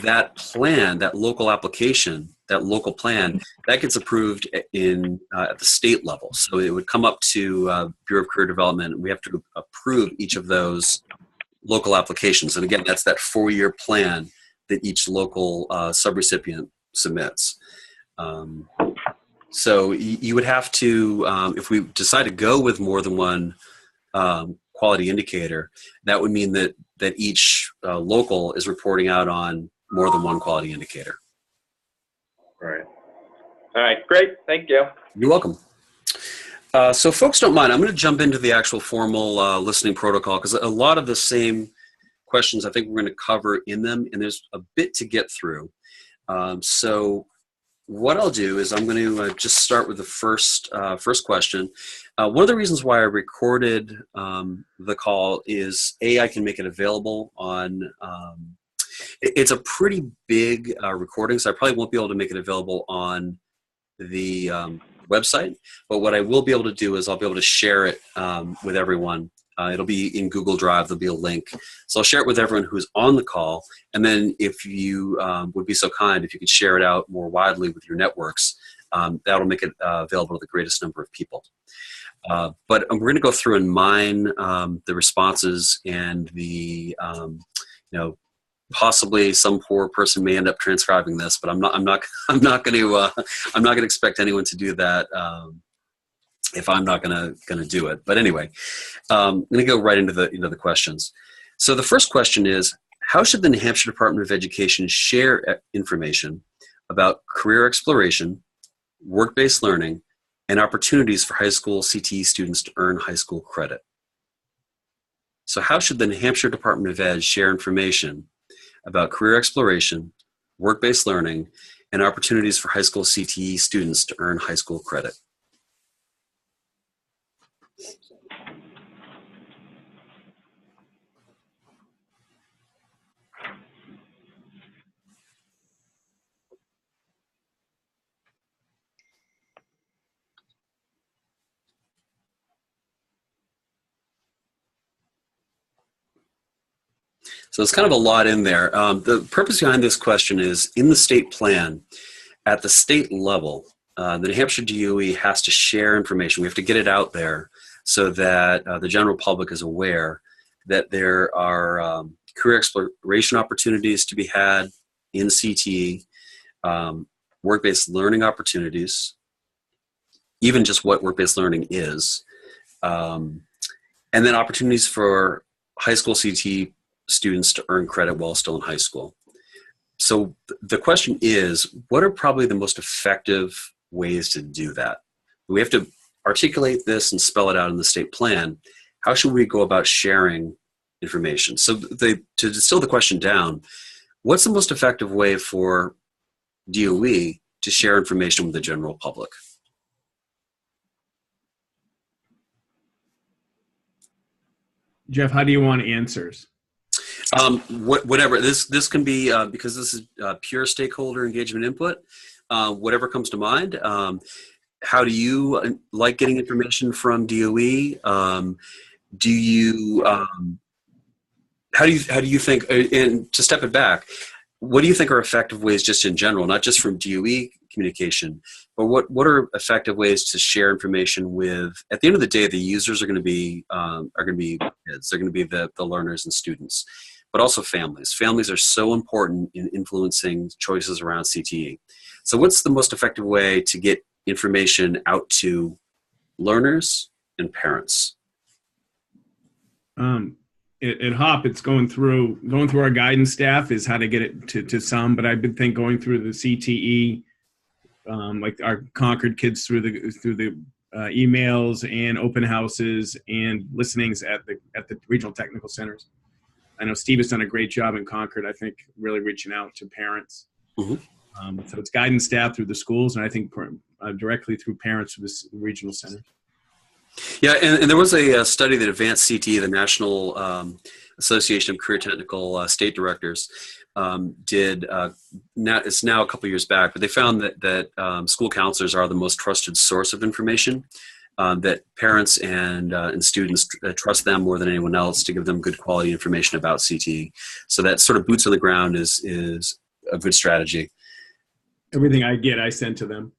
that plan, that local application, that local plan, that gets approved at the state level. So it would come up to Bureau of Career Development, and we have to approve each of those local applications. And again, that's that 4-year plan that each local subrecipient submits. So you would have to, if we decide to go with more than one quality indicator, that would mean that each local is reporting out on more than one quality indicator. Right. All right, great. Thank you. You're welcome. So folks don't mind, I'm going to jump into the actual formal listening protocol, because a lot of the same questions I think we're going to cover in them, and there's a bit to get through. So what I'll do is I'm going to just start with the first question. One of the reasons why I recorded the call is, I can make it available on, it's a pretty big recording, so I probably won't be able to make it available on the website, but what I will be able to do is I'll be able to share it with everyone. It'll be in Google Drive. There'll be a link. So I'll share it with everyone who's on the call. And then if you would be so kind, if you could share it out more widely with your networks, that'll make it available to the greatest number of people. But we're going to go through and mine the responses, and the, possibly some poor person may end up transcribing this, but I'm not going to expect anyone to do that. If I'm not going to do it. But anyway, I'm going to go right into the questions. So the first question is, how should the New Hampshire Department of Education share information about career exploration, work-based learning, and opportunities for high school CTE students to earn high school credit? So how should the New Hampshire Department of Ed share information about career exploration, work-based learning, and opportunities for high school CTE students to earn high school credit? So it's kind of a lot in there. The purpose behind this question is in the state plan, at the state level, the New Hampshire DOE has to share information. We have to get it out there so that the general public is aware that there are career exploration opportunities to be had in CTE, work-based learning opportunities, even just what work-based learning is, and then opportunities for high school CTE students to earn credit while still in high school. So the question is, what are probably the most effective ways to do that? We have to articulate this and spell it out in the state plan. How should we go about sharing information? So to distill the question down, what's the most effective way for DOE to share information with the general public? Jeff, how do you want answers? Whatever. This can be, because this is pure stakeholder engagement input, whatever comes to mind. How do you like getting information from DOE? Do you, how do you think, and to step it back, what do you think are effective ways just in general, not just from DOE communication, but what are effective ways to share information with, at the end of the day, the users are going to be kids, they're going to be the learners and students, but also families. Families are so important in influencing choices around CTE. So what's the most effective way to get information out to learners and parents? At HOP, it's going through our guidance staff is how to get it to some, but I've been going through the CTE, like our Concord kids through the emails and open houses and listenings at the regional technical centers. I know Steve has done a great job in Concord, I think, really reaching out to parents. Mm-hmm. So it's guidance staff through the schools, and I think directly through parents through the regional centers. Yeah, and there was a study that Advanced CTE, the National Association of Career Technical State Directors, did. It's now a couple years back, but they found that school counselors are the most trusted source of information. That parents and students trust them more than anyone else to give them good quality information about CTE. So that sort of boots on the ground is a good strategy. Everything I get, I send to them.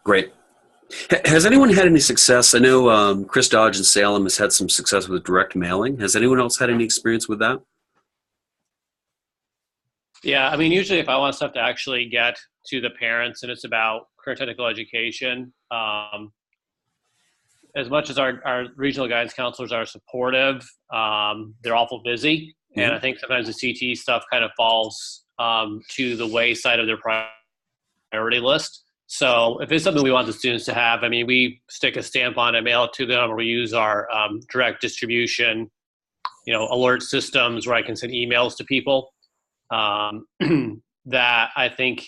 Great. Has anyone had any success? I know Chris Dodge in Salem has had some success with direct mailing. Has anyone else had any experience with that? Yeah, I mean, usually if I want stuff to actually get to the parents and it's about career technical education, as much as our regional guidance counselors are supportive, they're awful busy. Mm-hmm. And I think sometimes the CTE stuff kind of falls to the wayside of their priority list. So if it's something we want the students to have, I mean, we stick a stamp on it, mail it to them, or we use our direct distribution, alert systems where I can send emails to people. That I think,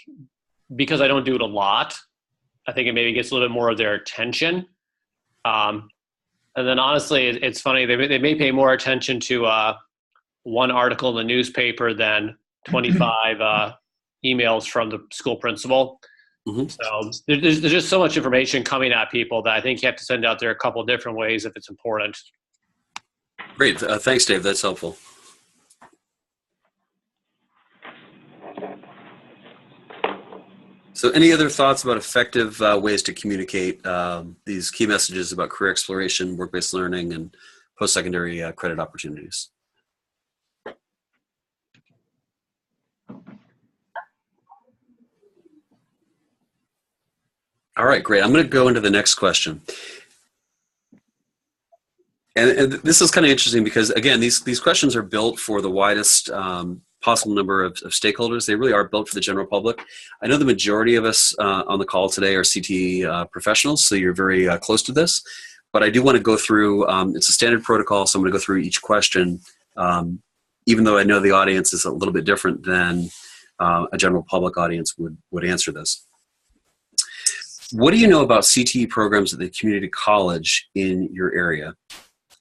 because I don't do it a lot, I think it maybe gets a little bit more of their attention. And then honestly, it's funny, they may pay more attention to one article in the newspaper than 25 emails from the school principal. Mm-hmm. So there's just so much information coming at people that I think you have to send out there a couple of different ways if it's important. Great. Thanks, Dave. That's helpful. So any other thoughts about effective ways to communicate these key messages about career exploration, work-based learning, and post-secondary credit opportunities? All right, great. I'm going to go into the next question. And this is kind of interesting because, again, these questions are built for the widest possible number of stakeholders. They really are built for the general public. I know the majority of us on the call today are CTE professionals, so you're very close to this. But I do want to go through, it's a standard protocol, so I'm going to go through each question, even though I know the audience is a little bit different than a general public audience would answer this. What do you know about CTE programs at the community college in your area?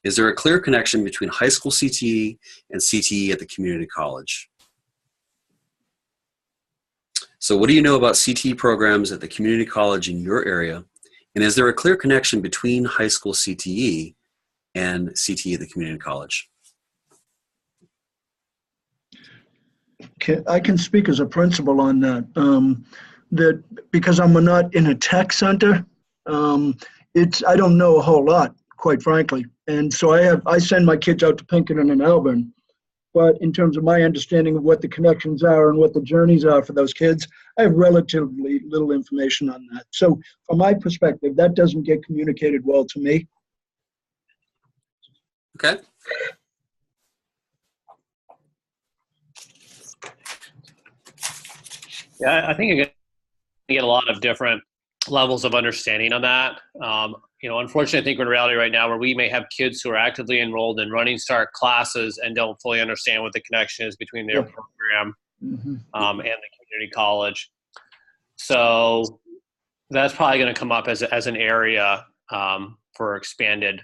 Is there a clear connection between high school CTE and CTE at the community college? So what do you know about CTE programs at the community college in your area? And is there a clear connection between high school CTE and CTE at the community college? I can speak as a principal on that. That because I'm not in a tech center, I don't know a whole lot, quite frankly. And so I send my kids out to Pinkerton and Elburn. But in terms of my understanding of what the connections are and what the journeys are for those kids, I have relatively little information on that. So from my perspective, that doesn't get communicated well to me. Okay. Yeah, I think you get a lot of different levels of understanding on that. Unfortunately, I think we're in a reality right now where we may have kids who are actively enrolled in Running Start classes and don't fully understand what the connection is between their program and the community college. So that's probably going to come up as an area for expanded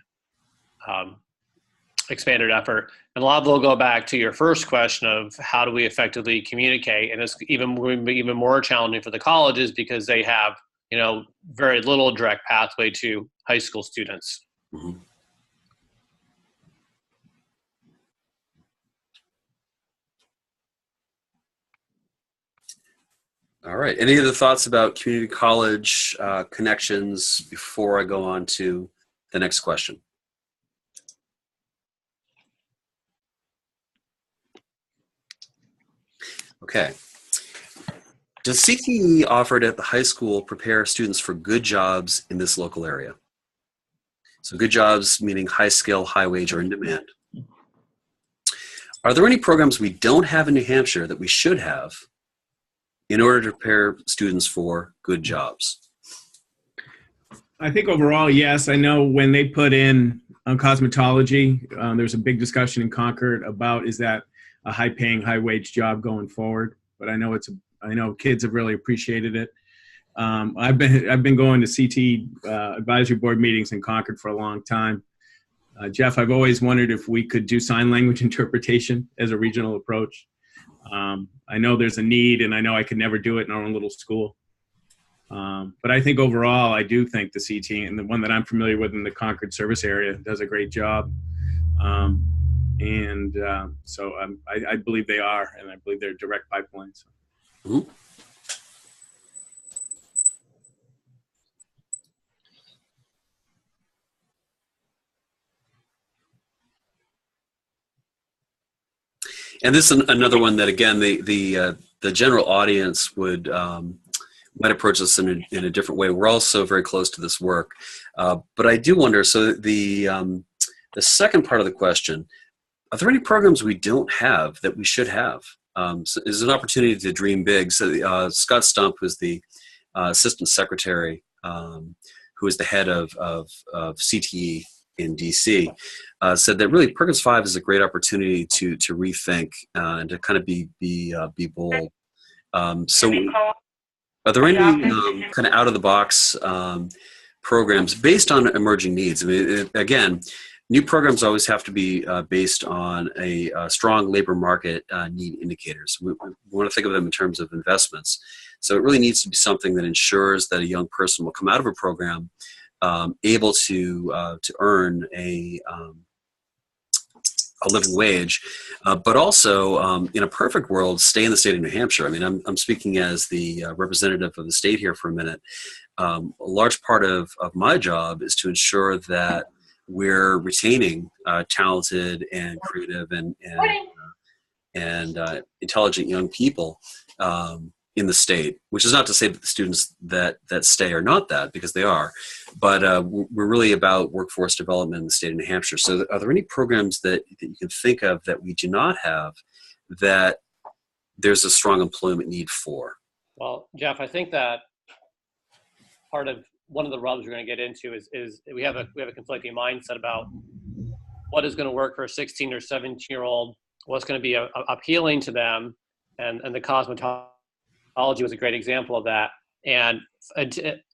effort. And a lot of it will go back to your first question of how do we effectively communicate, and it's even more challenging for the colleges because they have very little direct pathway to high school students. Mm-hmm. All right. Any other thoughts about community college connections before I go on to the next question? Okay. Does CTE offered at the high school prepare students for good jobs in this local area? So good jobs meaning high skill, high wage, or in demand. Are there any programs we don't have in New Hampshire that we should have in order to prepare students for good jobs? I think overall, yes. I know when they put in cosmetology, there's a big discussion in Concord about is that a high-paying, high-wage job going forward. But I know kids have really appreciated it. I've been going to CTE advisory board meetings in Concord for a long time. Jeff, I've always wondered if we could do sign language interpretation as a regional approach. I know there's a need, and I know I could never do it in our own little school. But I think overall, I do think the CTE, and the one that I'm familiar with in the Concord service area, does a great job. So I believe they are, and I believe they're direct pipelines. Mm-hmm. And this is another one that, again, the general audience might approach this in a different way. We're also very close to this work, but I do wonder. So the second part of the question: are there any programs we don't have that we should have? So there's an opportunity to dream big. So Scott Stump was the assistant secretary, who is the head of CTE in DC, said that really Perkins V is a great opportunity to rethink and to kind of be bold. So are there any kind of out of the box programs based on emerging needs? I mean, again, new programs always have to be based on a strong labor market need indicators. We want to think of them in terms of investments. So it really needs to be something that ensures that a young person will come out of a program able to earn a living wage, but also in a perfect world, stay in the state of New Hampshire. I mean, I'm speaking as the representative of the state here for a minute. A large part of my job is to ensure that we're retaining talented and creative and intelligent young people in the state, which is not to say that the students that stay are not that, because they are, but we're really about workforce development in the state of New Hampshire. So are there any programs that you can think of that we do not have that there's a strong employment need for? Well, Jeff, I think that part of one of the rubs we're going to get into is we have a conflicting mindset about what is going to work for a 16 or 17-year-old, what's going to be appealing to them, and the cosmetology was a great example of that. And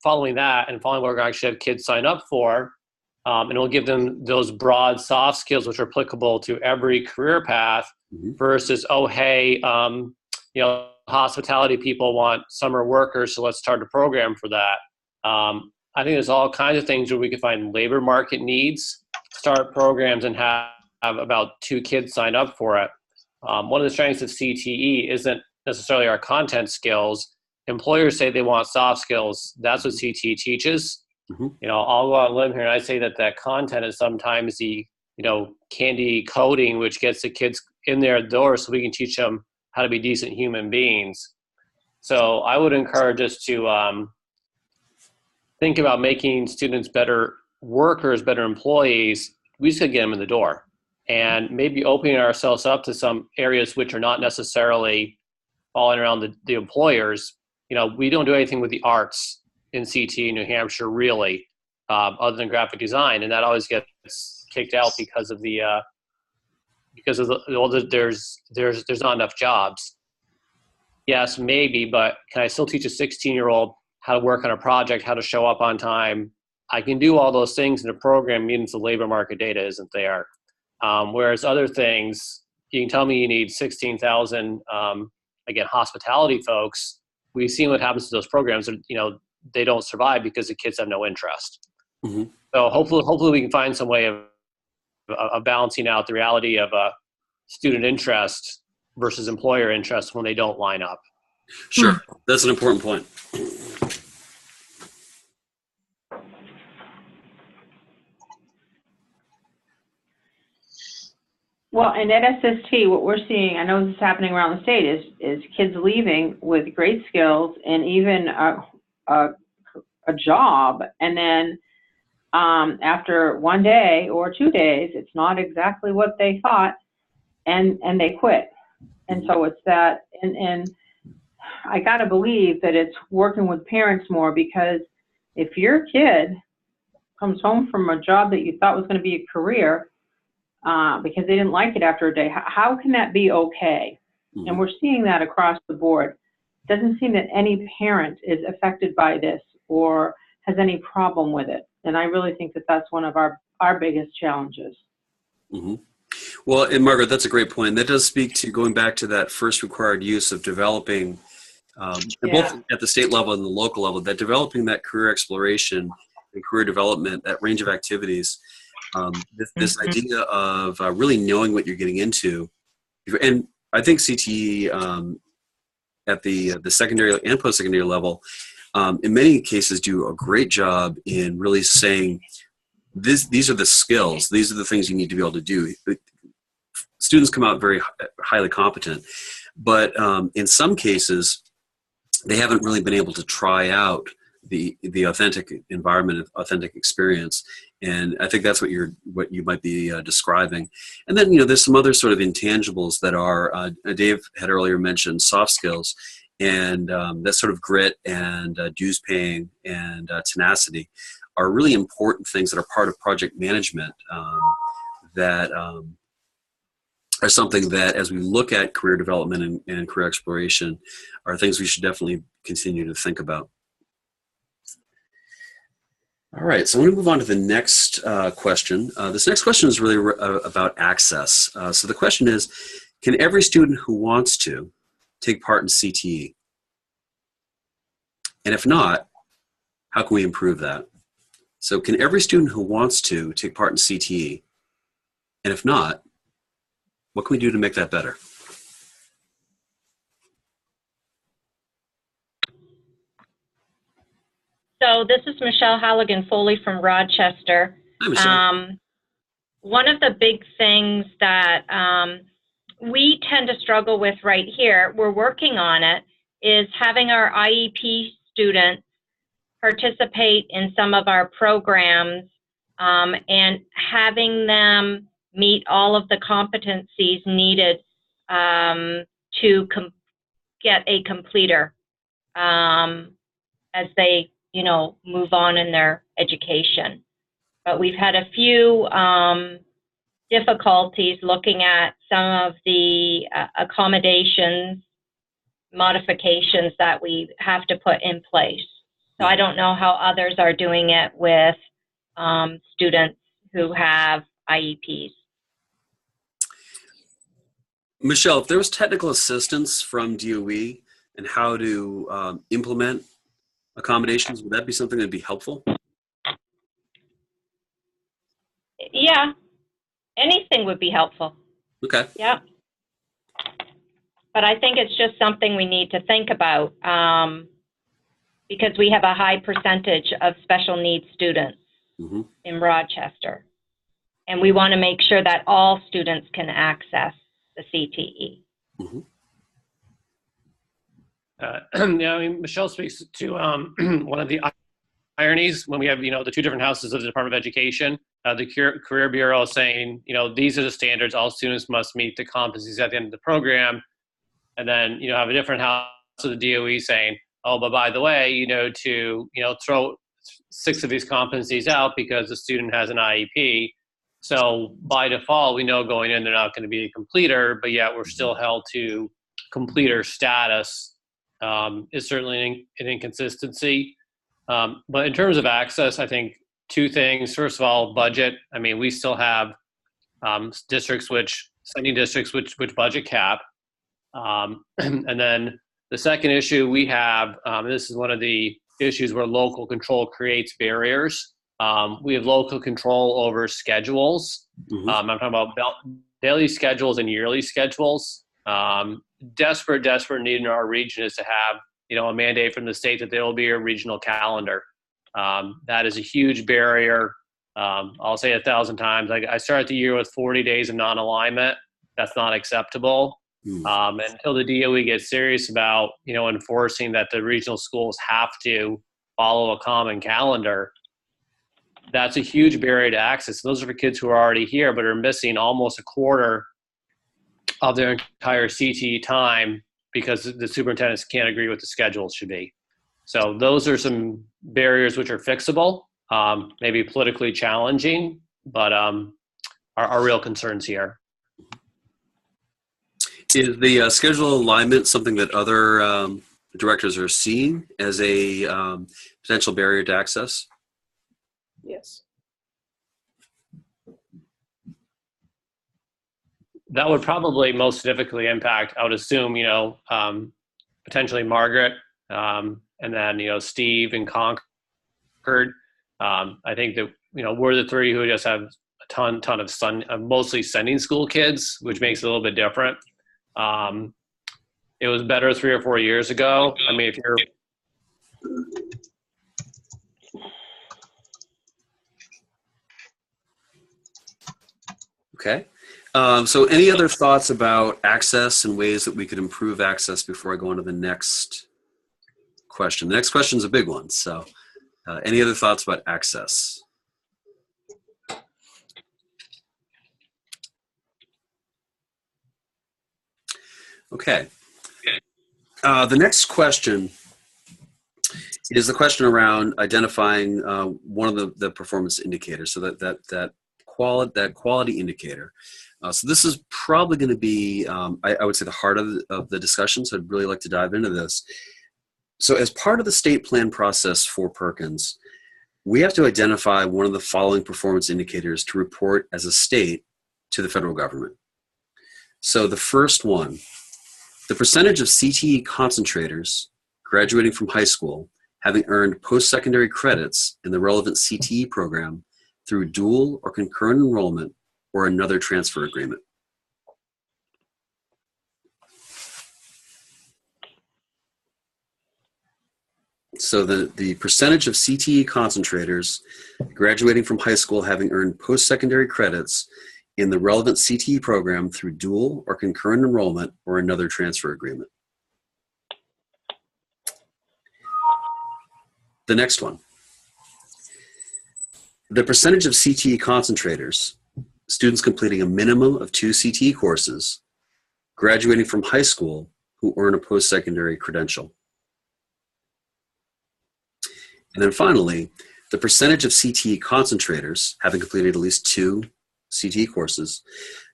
following that and following what we're going to actually have kids sign up for, and it'll give them those broad soft skills which are applicable to every career path, versus, oh, hey, hospitality people want summer workers, so let's start a program for that. I think there's all kinds of things where we can find labor market needs, start programs, and have about 2 kids sign up for it. One of the strengths of CTE isn't necessarily our content skills. Employers say they want soft skills. That's what CTE teaches. Mm-hmm. You know, I'll go out on a limb here and I say that that content is sometimes the, you know, candy coding, which gets the kids in their door so we can teach them how to be decent human beings. So I would encourage us to think about making students better workers, better employees. We just gotta get them in the door, and maybe opening ourselves up to some areas which are not necessarily falling around the employers. You know, we don't do anything with the arts in CT New Hampshire, really, other than graphic design, and that always gets kicked out because of the well, there's not enough jobs. Yes, maybe, but can I still teach a 16-year-old how to work on a project, how to show up on time? I can do all those things in a program, means the labor market data isn't there. Whereas other things, you can tell me you need 16,000, again, hospitality folks. We've seen what happens to those programs. You know, they don't survive because the kids have no interest. Mm-hmm. So hopefully we can find some way of balancing out the reality of student interest versus employer interest when they don't line up. Sure, that's an important point. Well, and at SST, what we're seeing, I know this is happening around the state, is kids leaving with great skills and even a job, and then after 1 day or 2 days, it's not exactly what they thought, and they quit. And so it's that, and I gotta believe that it's working with parents more, because if your kid comes home from a job that you thought was going to be a career, because they didn't like it after a day, how can that be okay? Mm-hmm. And we're seeing that across the board. It doesn't seem that any parent is affected by this or has any problem with it. And I really think that that's one of our biggest challenges. Mm-hmm. Well, and Margaret, that's a great point. That does speak to going back to that first required use of developing, both at the state level and the local level, that developing that career exploration and career development, that range of activities, this idea of really knowing what you're getting into. And I think CTE at the secondary and post-secondary level, in many cases, do a great job in really saying, these are the skills, these are the things you need to be able to do. Students come out very highly competent, but in some cases, they haven't really been able to try out the authentic environment, authentic experience, and I think that's what you might be describing. And then there's some other sort of intangibles that are Dave had earlier mentioned soft skills, and that sort of grit and dues paying and tenacity are really important things that are part of project management that are something that, as we look at career development and career exploration, are things we should definitely continue to think about. All right, so I'm going to move on to the next question. This next question is really about access. So the question is, can every student who wants to take part in CTE? And if not, how can we improve that? So can every student who wants to take part in CTE? And if not, what can we do to make that better? So this is Michelle Halligan-Foley from Rochester. Hi, Michelle. One of the big things that we tend to struggle with right here, we're working on it, is having our IEP students participate in some of our programs and having them meet all of the competencies needed to get a completer as they move on in their education. But we've had a few difficulties looking at some of the accommodations, modifications that we have to put in place. So I don't know how others are doing it with students who have IEPs. Michelle, if there was technical assistance from DOE and how to implement accommodations, would that be something that would be helpful? Yeah, anything would be helpful. Okay. Yeah. But I think it's just something we need to think about because we have a high percentage of special needs students in Rochester. And we want to make sure that all students can access the CTE. Yeah, I mean, Michelle speaks to one of the ironies when we have, the two different houses of the Department of Education. The Career Bureau saying, these are the standards, all students must meet the competencies at the end of the program. And then, have a different house of the DOE saying, oh, but by the way, to, throw 6 of these competencies out because the student has an IEP. So by default, we know going in, they're not going to be a completer, but yet we're still held to completer status. Is certainly an inconsistency. But in terms of access, I think 2 things. First of all, budget. I mean, we still have sending districts which budget cap. And then the second issue we have, this is one of the issues where local control creates barriers. We have local control over schedules. I'm talking about daily schedules and yearly schedules. Desperate need in our region is to have, a mandate from the state that there will be a regional calendar. That is a huge barrier. I'll say 1,000 times. I start the year with 40 days of non-alignment. That's not acceptable. Until the DOE gets serious about, enforcing that the regional schools have to follow a common calendar, that's a huge barrier to access. Those are for kids who are already here, but are missing almost a quarter of their entire CTE time because the superintendents can't agree what the schedule should be. So those are some barriers which are fixable, maybe politically challenging, but are real concerns here. Is the schedule alignment something that other directors are seeing as a potential barrier to access? Yes. That would probably most significantly impact, I would assume, potentially Margaret, and then, Steve and Concord. I think that, we're the 3 who just have a ton of mostly sending school kids, which makes it a little bit different. It was better 3 or 4 years ago. I mean, if you're okay. So any other thoughts about access and ways that we could improve access before I go on to the next question? The next question is a big one. So any other thoughts about access? Okay. The next question is the question around identifying one of the performance indicators. So that quality indicator. So this is probably going to be, I would say, the heart of the discussion. So I'd really like to dive into this. So as part of the state plan process for Perkins, we have to identify one of the following performance indicators to report as a state to the federal government. So the first one, the percentage of CTE concentrators graduating from high school having earned post-secondary credits in the relevant CTE program through dual or concurrent enrollment or another transfer agreement. So the percentage of CTE concentrators graduating from high school having earned post-secondary credits in the relevant CTE program through dual or concurrent enrollment or another transfer agreement. The next one. The percentage of CTE concentrators, students completing a minimum of 2 CTE courses, graduating from high school who earn a post-secondary credential. And then finally, the percentage of CTE concentrators having completed at least 2 CTE courses,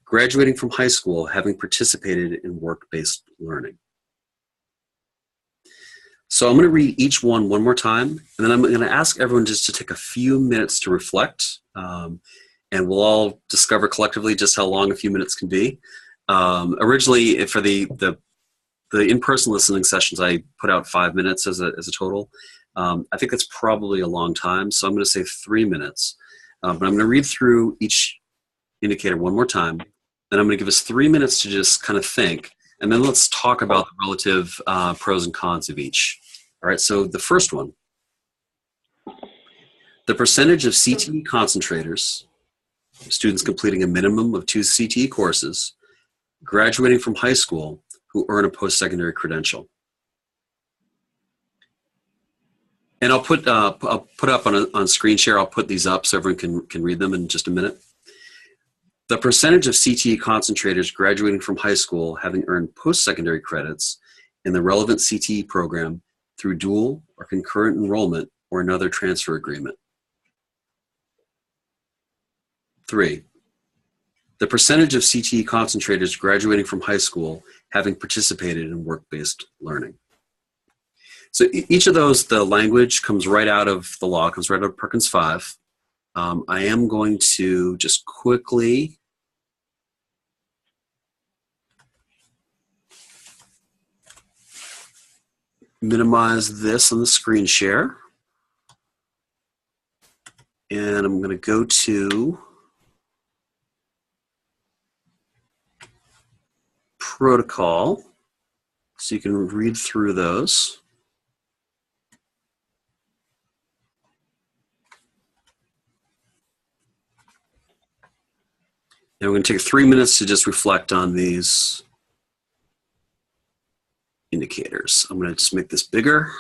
graduating from high school having participated in work-based learning. So I'm going to read each one more time, and then I'm going to ask everyone just to take a few minutes to reflect, and we'll all discover collectively just how long a few minutes can be. Originally, for the in-person listening sessions, I put out 5 minutes as a total. I think that's probably a long time, so I'm going to say 3 minutes. But I'm going to read through each indicator one more time, then I'm going to give us 3 minutes to just kind of think and then let's talk about the relative pros and cons of each. All right, so the first one, the percentage of CTE concentrators, students completing a minimum of 2 CTE courses, graduating from high school who earn a post-secondary credential. And I'll put up on screen share, I'll put these up so everyone can read them in just a minute. The percentage of CTE concentrators graduating from high school having earned post-secondary credits in the relevant CTE program through dual or concurrent enrollment or another transfer agreement. 3, the percentage of CTE concentrators graduating from high school having participated in work-based learning. So each of those, the language comes right out of the law, comes right out of Perkins V. I am going to just quickly minimize this on the screen share. And I'm going to go to protocol so you can read through those. And we're going to take 3 minutes to just reflect on these indicators. I'm going to just make this bigger.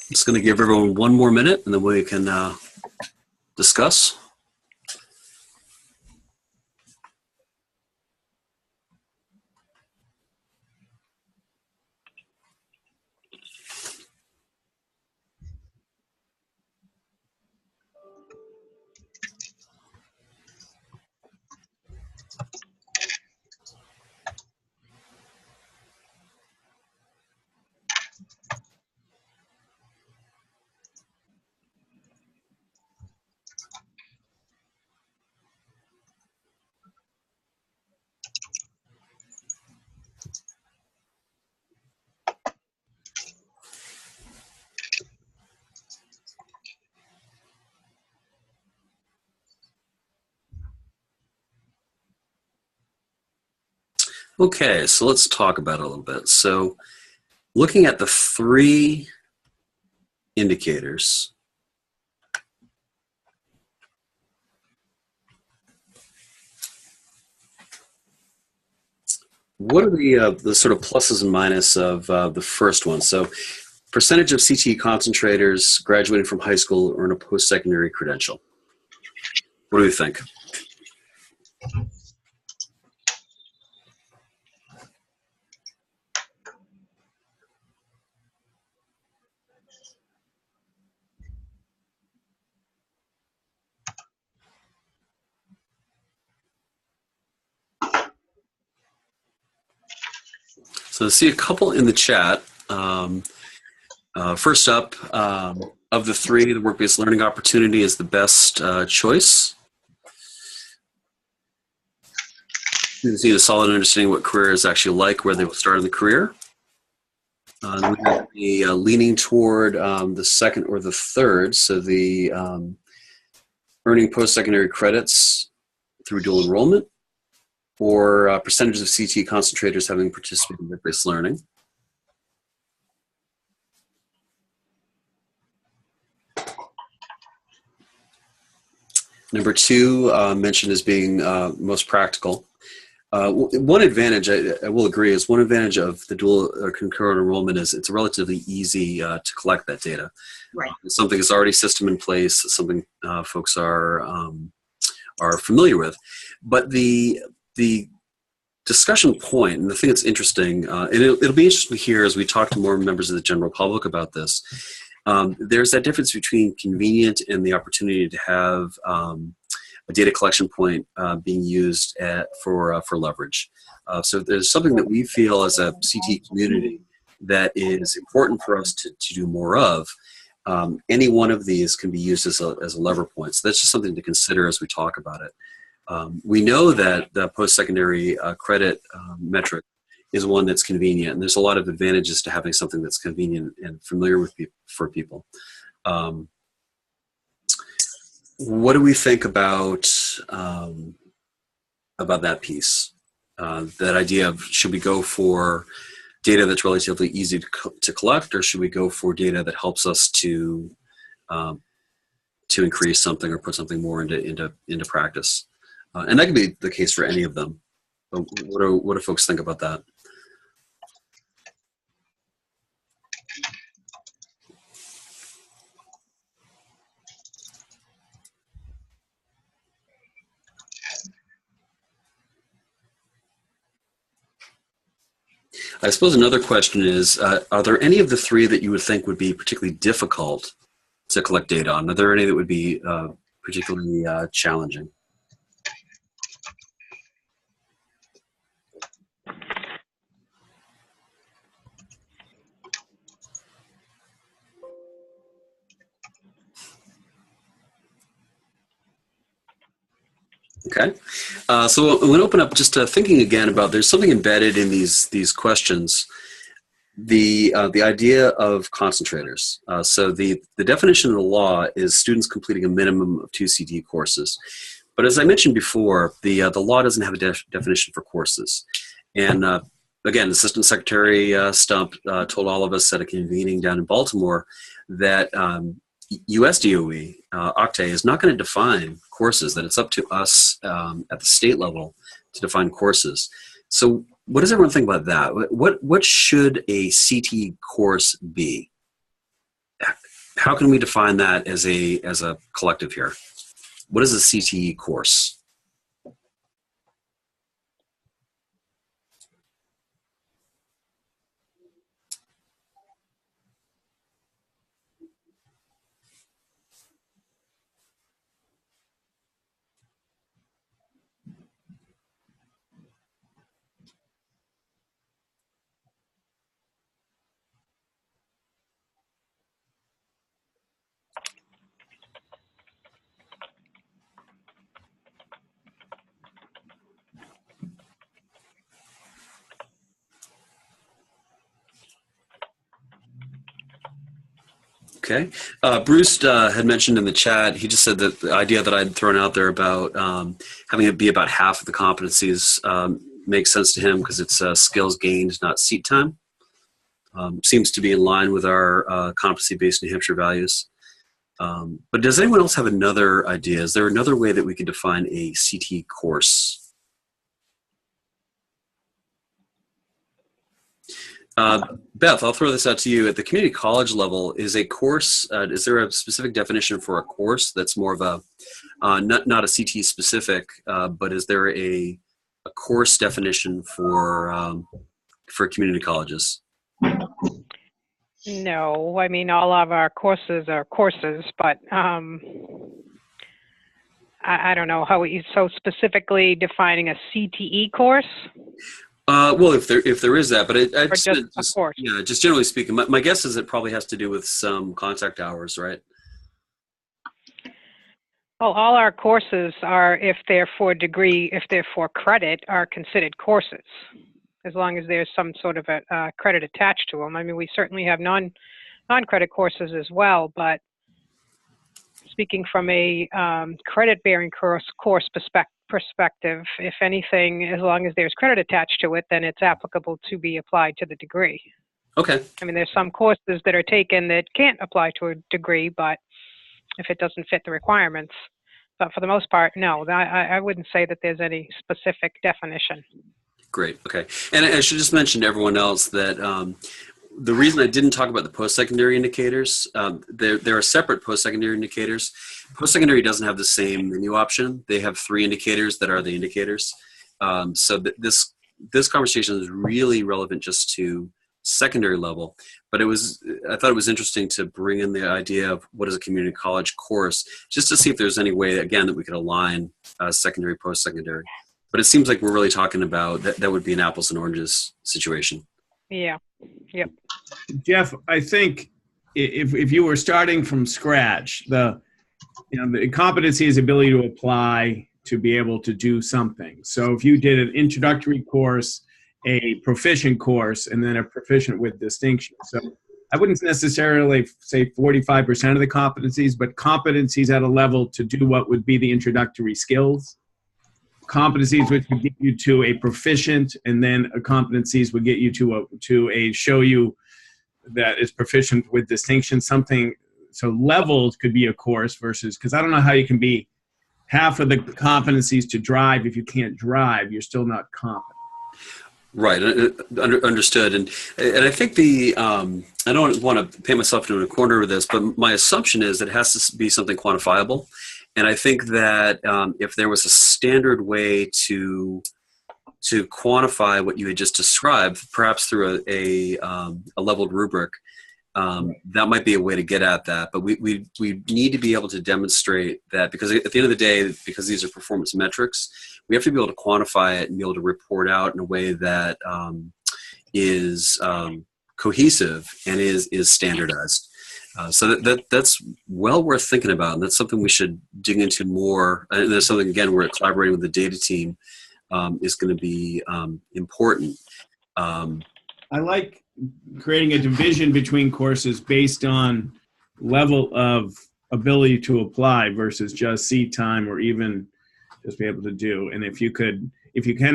I'm just going to give everyone 1 more minute and then we can discuss. Okay, so let's talk about it a little bit. So looking at the 3 indicators, what are the sort of pluses and minuses of the first one? So percentage of CTE concentrators graduating from high school earn a post-secondary credential. What do you think? So I see a couple in the chat. First up, of the three, the work-based learning opportunity is the best choice. Students need a solid understanding what career is actually like, where they will start in the career. We have the leaning toward the second or the third, so the earning post-secondary credits through dual enrollment, or percentage of CTE concentrators having participated in work-based learning. Number two, mentioned as being most practical. One advantage, I will agree, is one advantage of the dual or concurrent enrollment is it's relatively easy to collect that data. Right. It's something that's already system in place, something folks are familiar with. But the discussion point, and the thing that's interesting, and it'll be interesting to hear as we talk to more members of the general public about this, there's that difference between convenient and the opportunity to have a data collection point being used for leverage. So there's something that we feel as a CTE community that is important for us to do more of. Any one of these can be used as a lever point. So that's just something to consider as we talk about it. We know that the post-secondary credit metric is one that's convenient, and there's a lot of advantages to having something that's convenient and familiar with for people. What do we think about that piece? That idea of, should we go for data that's relatively easy to collect, or should we go for data that helps us to increase something or put something more into practice? And that could be the case for any of them. But what do folks think about that? I suppose another question is, are there any of the three that you would think would be particularly difficult to collect data on? Are there any that would be particularly challenging? Okay, so I'm going to open up just thinking again about, there's something embedded in these questions, the idea of concentrators. So the definition of the law is students completing a minimum of 2 CTE courses. But as I mentioned before, the law doesn't have a definition for courses. And again, Assistant Secretary Stump told all of us at a convening down in Baltimore that US DOE, OCTAE, is not going to define courses, that it's up to us at the state level to define courses. So what does everyone think about that? What should a CTE course be? How can we define that as a collective here? What is a CTE course? Okay. Bruce had mentioned in the chat, he just said that the idea that I'd thrown out there about having it be about half of the competencies makes sense to him because it's skills gained, not seat time. Seems to be in line with our competency-based New Hampshire values. But does anyone else have another idea? Is there another way that we could define a CTE course? Beth, I'll throw this out to you. At the community college level, is a course, is there a specific definition for a course that's more of a, not a CTE specific, but is there a course definition for community colleges? No, I mean, all of our courses are courses, but I don't know how you so specifically defining a CTE course. Well, if there is that, but Or just a course? yeah, just generally speaking, my guess is it probably has to do with some contact hours, right? Well, all our courses are, if they're for degree, if they're for credit, are considered courses, as long as there's some sort of a credit attached to them. I mean, we certainly have non-credit courses as well, but speaking from a credit-bearing course perspective, if anything, as long as there's credit attached to it, then it's applicable to be applied to the degree. Okay. I mean, there's some courses that are taken that can't apply to a degree, but if it doesn't fit the requirements. But for the most part, no, I wouldn't say that there's any specific definition. Great. Okay. And I should just mention to everyone else that the reason I didn't talk about the post-secondary indicators, there are separate post-secondary indicators. Post-secondary doesn't have the same menu option. They have 3 indicators that are the indicators. So this conversation is really relevant just to secondary level, but I thought it was interesting to bring in the idea of what is a community college course, just to see if there's any way, again, that we could align secondary, post-secondary. But it seems like we're really talking about that would be an apples and oranges situation. Yeah. Yep. Jeff, I think if you were starting from scratch, the competency is ability to apply to be able to do something. So if you did an introductory course, a proficient course, and then a proficient with distinction. So I wouldn't necessarily say 45% of the competencies, but competencies at a level to do what would be the introductory skills. Competencies which would get you to a proficient, and then competencies would get you to a show you that is proficient with distinction, something. So levels could be a course versus, because I don't know how you can be half of the competencies to drive. If you can't drive, you're still not competent. Right, understood, and I think I don't want to paint myself into a corner with this, but my assumption is that it has to be something quantifiable, and I think that if there was a standard way to quantify what you had just described, perhaps through a leveled rubric, that might be a way to get at that. But we need to be able to demonstrate that, because at the end of the day, because these are performance metrics, we have to be able to quantify it and be able to report out in a way that is cohesive and is standardized. So that's well worth thinking about, and that's something we should dig into more. And there's something, again, we're collaborating with the data team is going to be important. I like creating a division between courses based on level of ability to apply versus just seat time, or even just be able to do. And if you can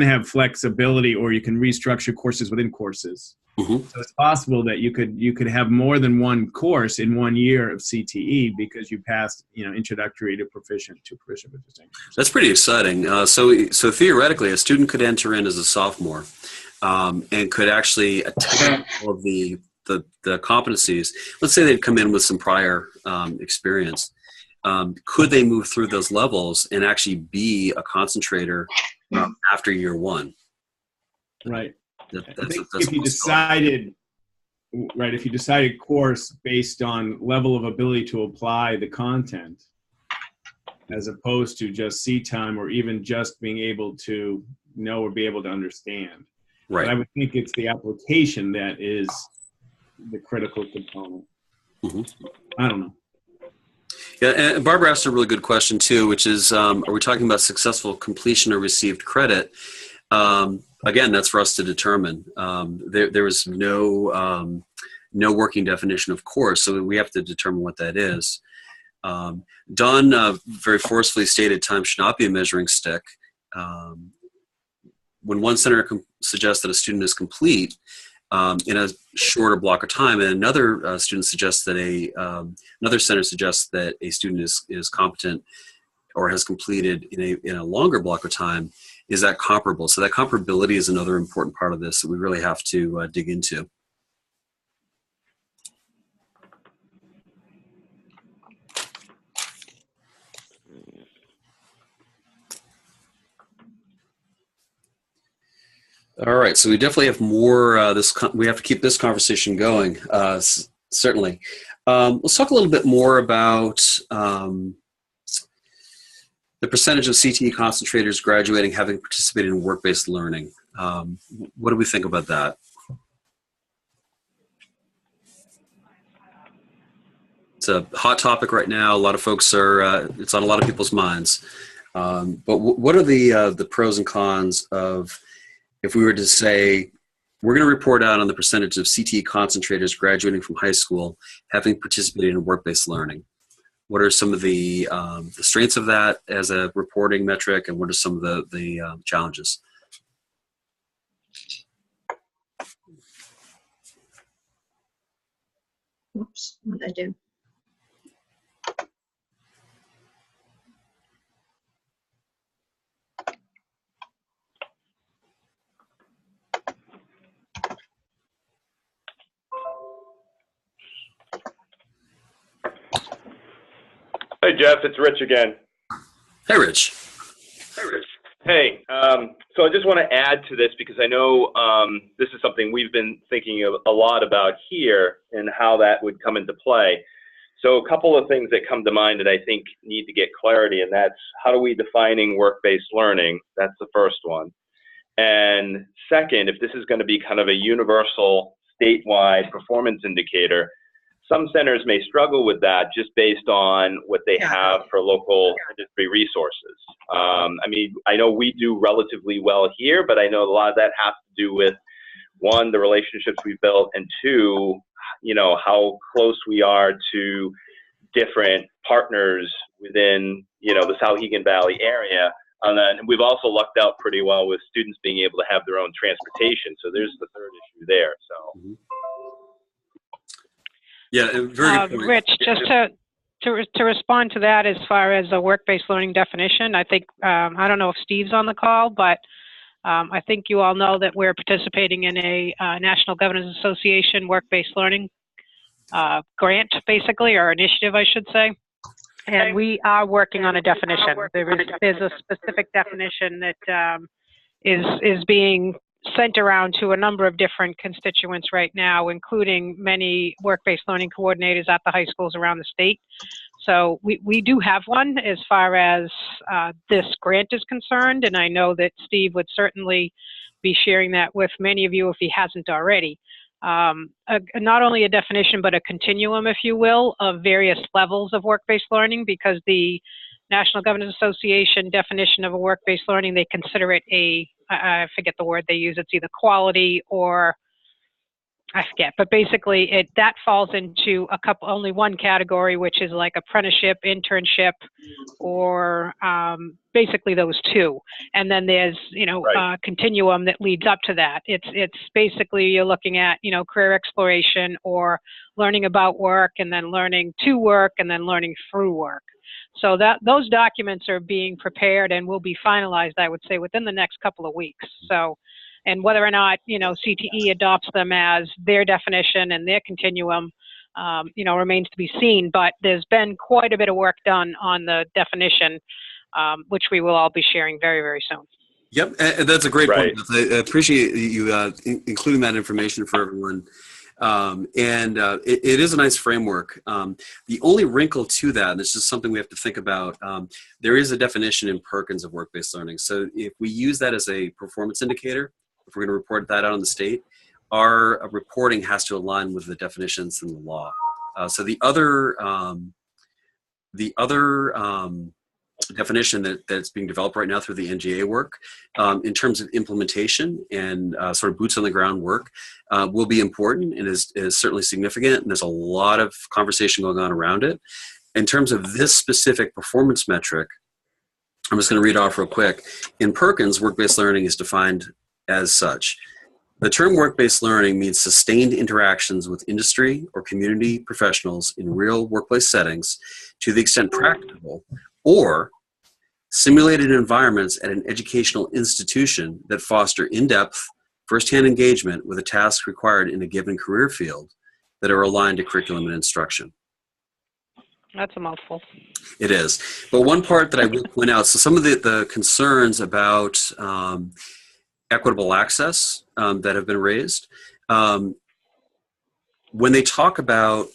have flexibility, or you can restructure courses within courses. Mm-hmm. So it's possible that you could have more than one course in 1 year of CTE because you passed, introductory to proficient with distinction. That's pretty exciting. So theoretically, a student could enter in as a sophomore and could actually attain all of the competencies. Let's say they'd come in with some prior experience. Could they move through those levels and actually be a concentrator after year 1? Right. If you decided course based on level of ability to apply the content, as opposed to just seat time, or even just being able to know or be able to understand. Right. But I would think it's the application that is the critical component. Mm-hmm. I don't know. Yeah, and Barbara asked a really good question too, which is, are we talking about successful completion or received credit? Again, that's for us to determine. There is no working definition of course, so we have to determine what that is. Don very forcefully stated time should not be a measuring stick. When one center suggests that a student is complete in a shorter block of time, and another student suggests that another center suggests that a student is competent or has completed in a longer block of time, is that comparable? So that comparability is another important part of this that we really have to dig into. All right, so we definitely have more. We have to keep this conversation going. Certainly, let's talk a little bit more about the percentage of CTE concentrators graduating having participated in work-based learning. What do we think about that? It's a hot topic right now. A lot of folks are, it's on a lot of people's minds. But what are the pros and cons of, if we were to say, we're going to report out on the percentage of CTE concentrators graduating from high school having participated in work-based learning? What are some of the strengths of that as a reporting metric, and what are some of the challenges? Oops, what did I do? Hey, Jeff, it's Rich again. Hey, Rich. Hey, Rich. Hey, so I just want to add to this because I know this is something we've been thinking a lot about here and how that would come into play. So a couple of things that come to mind that I think need to get clarity, and that's how are we defining work-based learning? That's the first one. And second, if this is going to be kind of a universal statewide performance indicator, some centers may struggle with that just based on what they have for local industry resources. I mean, I know we do relatively well here, but I know a lot of that has to do with, one, the relationships we've built, and two, you know, how close we are to different partners within, you know, the Souhegan Valley area. And then we've also lucked out pretty well with students being able to have their own transportation. So there's the third issue there. So. Mm-hmm. Yeah, very good point. Rich, just to respond to that, as far as a work-based learning definition, I think, I don't know if Steve's on the call, but I think you all know that we're participating in a National Governors Association work-based learning grant, basicay, or initiative, I should say. And we are working on a definition. There's a specific definition that is being sent around to a number of different constituents right now, including many work-based learning coordinators at the high schools around the state. So we do have one as far as this grant is concerned, and I know that Steve would certainly be sharing that with many of you if he hasn't already. Not only a definition, but a continuum, if you will, of various levels of work-based learning, because the National Governors Association definition of a work-based learning, they consider it I forget the word they use, it's either quality or, I forget, but basically that falls into only one category, which is like apprenticeship, internship, or basically those two. And then there's, you know, a continuum that leads up to that. It's basically you're looking at, you know, career exploration or learning about work and then learning to work and then learning through work. So those documents are being prepared and will be finalized, I would say, within the next couple of weeks. So, and whether or not, you know, CTE adopts them as their definition and their continuum, you know, remains to be seen. But there's been quite a bit of work done on the definition, which we will all be sharing very, very soon. Yep, and that's a great point. I appreciate you including that information for everyone. It is a nice framework. The only wrinkle to that, and this is something we have to think about, there is a definition in Perkins of work-based learning. So if we use that as a performance indicator, if we're going to report that out on the state, our reporting has to align with the definitions in the law. So the other definition that's being developed right now through the NGA work, in terms of implementation and sort of boots on the ground work, will be important and is certainly significant, and there's a lot of conversation going on around it. In terms of this specific performance metric, I'm just going to read off real quick. In Perkins, work-based learning is defined as such. The term work-based learning means sustained interactions with industry or community professionals in real workplace settings to the extent practicable, or simulated environments at an educational institution that foster in-depth, first-hand engagement with a task required in a given career field that are aligned to curriculum and instruction. That's a mouthful. It is. But one part that I will point out, so some of the concerns about equitable access that have been raised, when they talk about,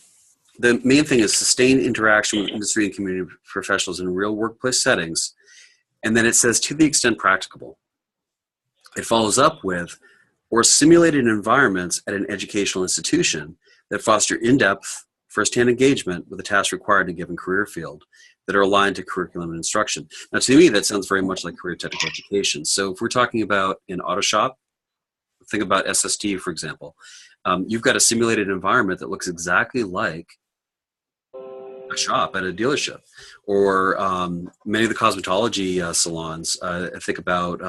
the main thing is sustained interaction with industry and community professionals in real workplace settings, and then it says to the extent practicable. It follows up with, or simulated environments at an educational institution that foster in-depth, first-hand engagement with the tasks required in a given career field that are aligned to curriculum and instruction. Now, to me, that sounds very much like career technical education. So if we're talking about an auto shop, think about SST, for example. You've got a simulated environment that looks exactly like a shop at a dealership, or many of the cosmetology salons. Think about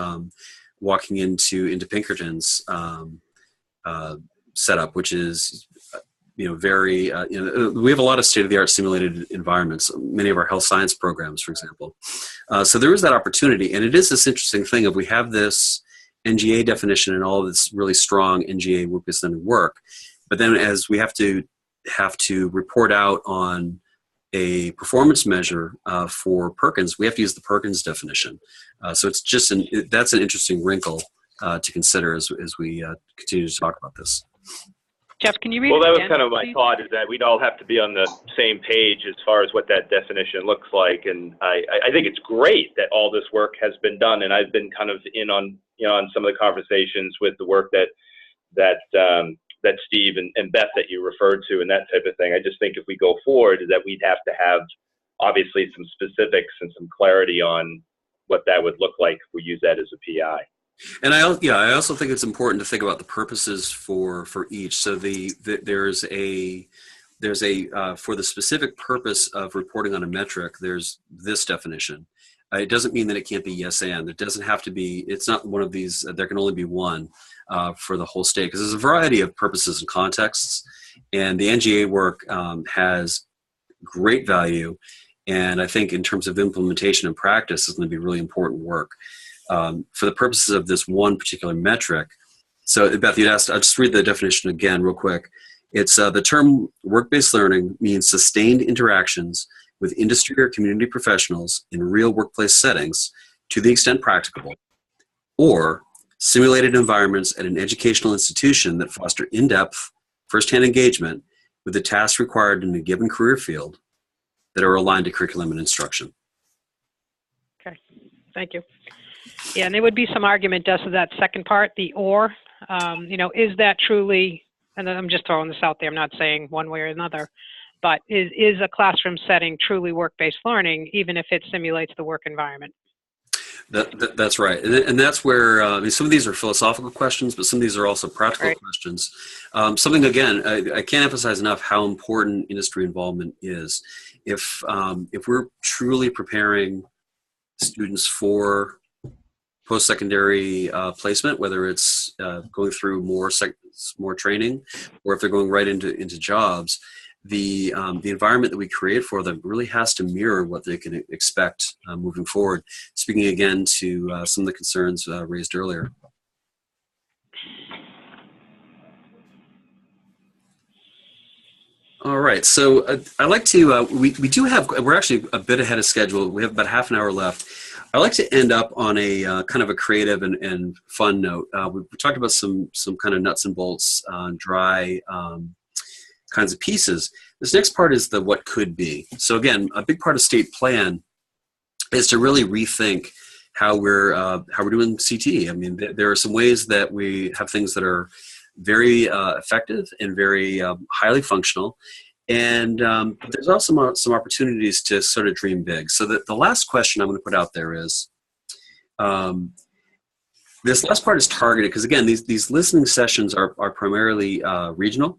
walking into Pinkerton's setup, which is very we have a lot of state-of-the-art simulated environments. Many of our health science programs, for example. So there is that opportunity, and it is this interesting thing of we have this NGA definition and all of this really strong NGA work-based learning work, but then as we have to report out on a performance measure for Perkins, we have to use the Perkins definition. So it's just that's an interesting wrinkle to consider as we continue to talk about this. Jeff, can you read Well, it that was again, kind of my please? thought, is that we'd all have to be on the same page as far as what that definition looks like. And I think it's great that all this work has been done. And I've been kind of in on, on some of the conversations with the work that Steve and Beth that you referred to and that type of thing. I just think if we go forward, that we'd have to have obviously some specifics and some clarity on what that would look like if we use that as a PI. And I also think it's important to think about the purposes for each. So there's a for the specific purpose of reporting on a metric, there's this definition. It doesn't mean that it can't be yes and. It doesn't have to be. It's not one of these. There can only be one for the whole state, because there's a variety of purposes and contexts, and the NGA work has great value. And I think in terms of implementation and practice, it's going to be really important work. For the purposes of this one particular metric. So Beth, you'd asked, I'll just read the definition again real quick. It's the term work-based learning means sustained interactions with industry or community professionals in real workplace settings to the extent practicable, or simulated environments at an educational institution that foster in-depth, first-hand engagement with the tasks required in a given career field that are aligned to curriculum and instruction. Okay, thank you. Yeah, and there would be some argument as to that second part, the or. Is that truly, and I'm just throwing this out there, I'm not saying one way or another, but is a classroom setting truly work-based learning, even if it simulates the work environment? That's right. And that's where some of these are philosophical questions, but some of these are also practical questions. Something, again, I can't emphasize enough how important industry involvement is. If we're truly preparing students for post-secondary placement, whether it's going through more training, or if they're going right into jobs, the environment that we create for them really has to mirror what they can expect moving forward. Speaking again to some of the concerns raised earlier. All right, so I like to, we're actually a bit ahead of schedule. We have about half an hour left. I like to end up on a kind of a creative and fun note. We talked about some kind of nuts and bolts, dry kinds of pieces. This next part is the what could be. So again, a big part of state plan is to really rethink how we're doing CTE. I mean, there are some ways that we have things that are very effective and very highly functional. And there's also some opportunities to sort of dream big. So the last question I'm going to put out there is, this last part is targeted, because again, these listening sessions are primarily regional.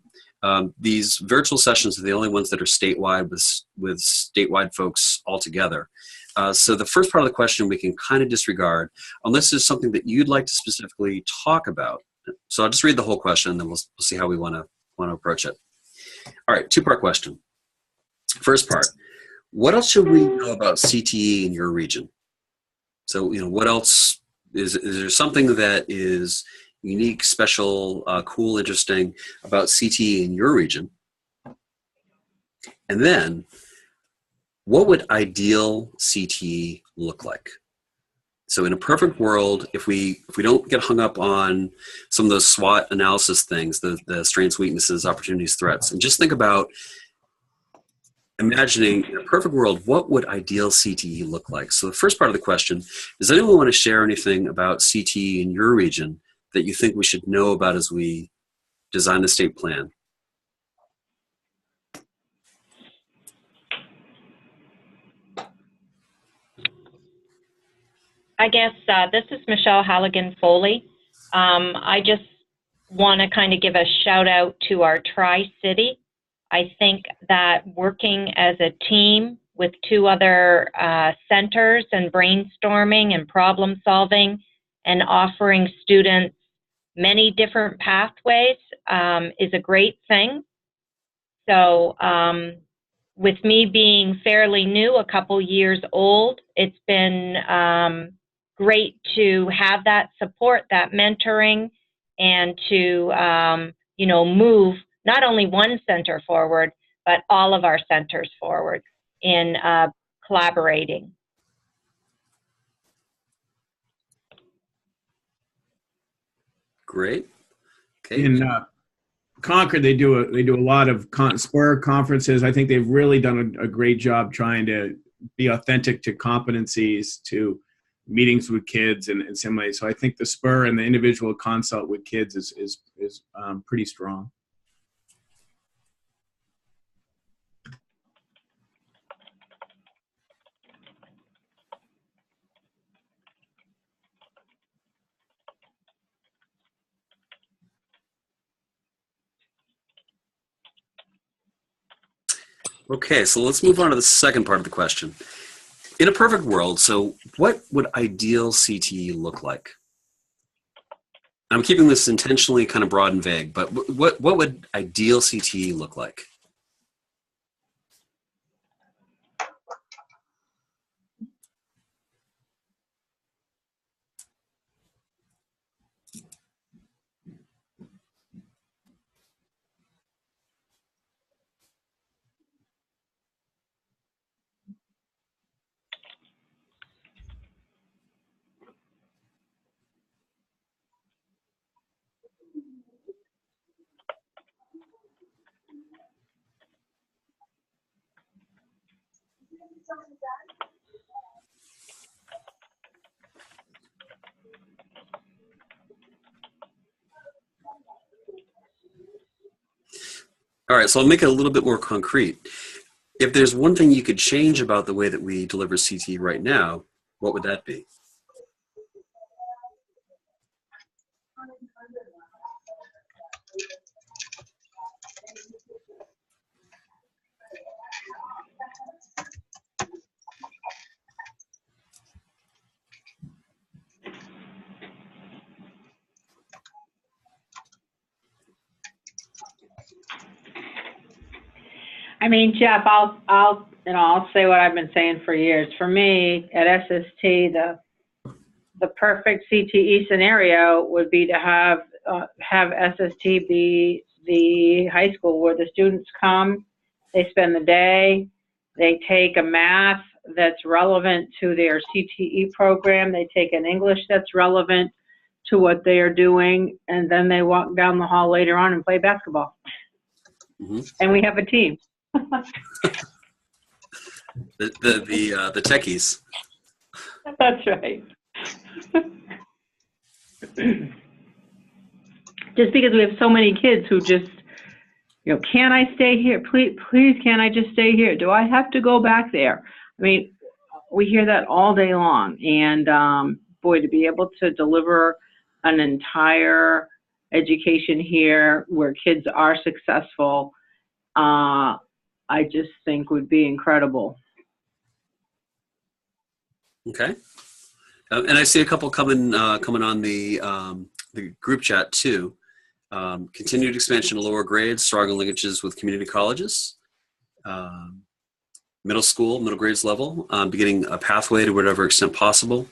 These virtual sessions are the only ones that are statewide with statewide folks all together. So the first part of the question we can kind of disregard, unless there's something that you'd like to specifically talk about. So I'll just read the whole question, and then we'll see how we want to approach it. All right, two-part question. First part, what else should we know about CTE in your region? So, what else, is there something that is unique, special, cool, interesting about CTE in your region? And then, what would ideal CTE look like? So in a perfect world, if we don't get hung up on some of those SWOT analysis things, the strengths, weaknesses, opportunities, threats, and just think about imagining in a perfect world, what would ideal CTE look like? So the first part of the question, does anyone want to share anything about CTE in your region that you think we should know about as we design the state plan? I guess this is Michelle Halligan Foley. I just want to kind of give a shout out to our Tri-City. I think that working as a team with 2 other centers and brainstorming and problem solving and offering students many different pathways is a great thing. So with me being fairly new, a couple years old, it's been great to have that support, that mentoring, and to you know, move not only one center forward, but all of our centers forward in collaborating. Great. Okay. In Concord, they do a lot of SPUR conferences. I think they've really done a great job trying to be authentic to competencies, to meetings with kids in some ways. So I think the SPUR and the individual consult with kids is pretty strong. Okay, so let's move on to the second part of the question. In a perfect world, so what would ideal CTE look like? I'm keeping this intentionally kind of broad and vague, but what would ideal CTE look like? All right, so I'll make it a little bit more concrete. If there's one thing you could change about the way that we deliver CTE right now, what would that be? I mean, Jeff, I'll say what I've been saying for years. For me, at SST, the perfect CTE scenario would be to have SST be the high school where the students come, they spend the day, they take a math that's relevant to their CTE program, they take an English that's relevant to what they are doing, and then they walk down the hall later on and play basketball. Mm-hmm. And we have a team. the techies. That's right. Just because we have so many kids who just, you know, can I stay here? Please, can I just stay here? Do I have to go back there? I mean, we hear that all day long. And boy, to be able to deliver an entire education here where kids are successful, I just think would be incredible. Okay, and I see a couple coming on the group chat too. Continued expansion to lower grades, stronger linkages with community colleges, middle school, middle grades level, beginning a pathway to whatever extent possible,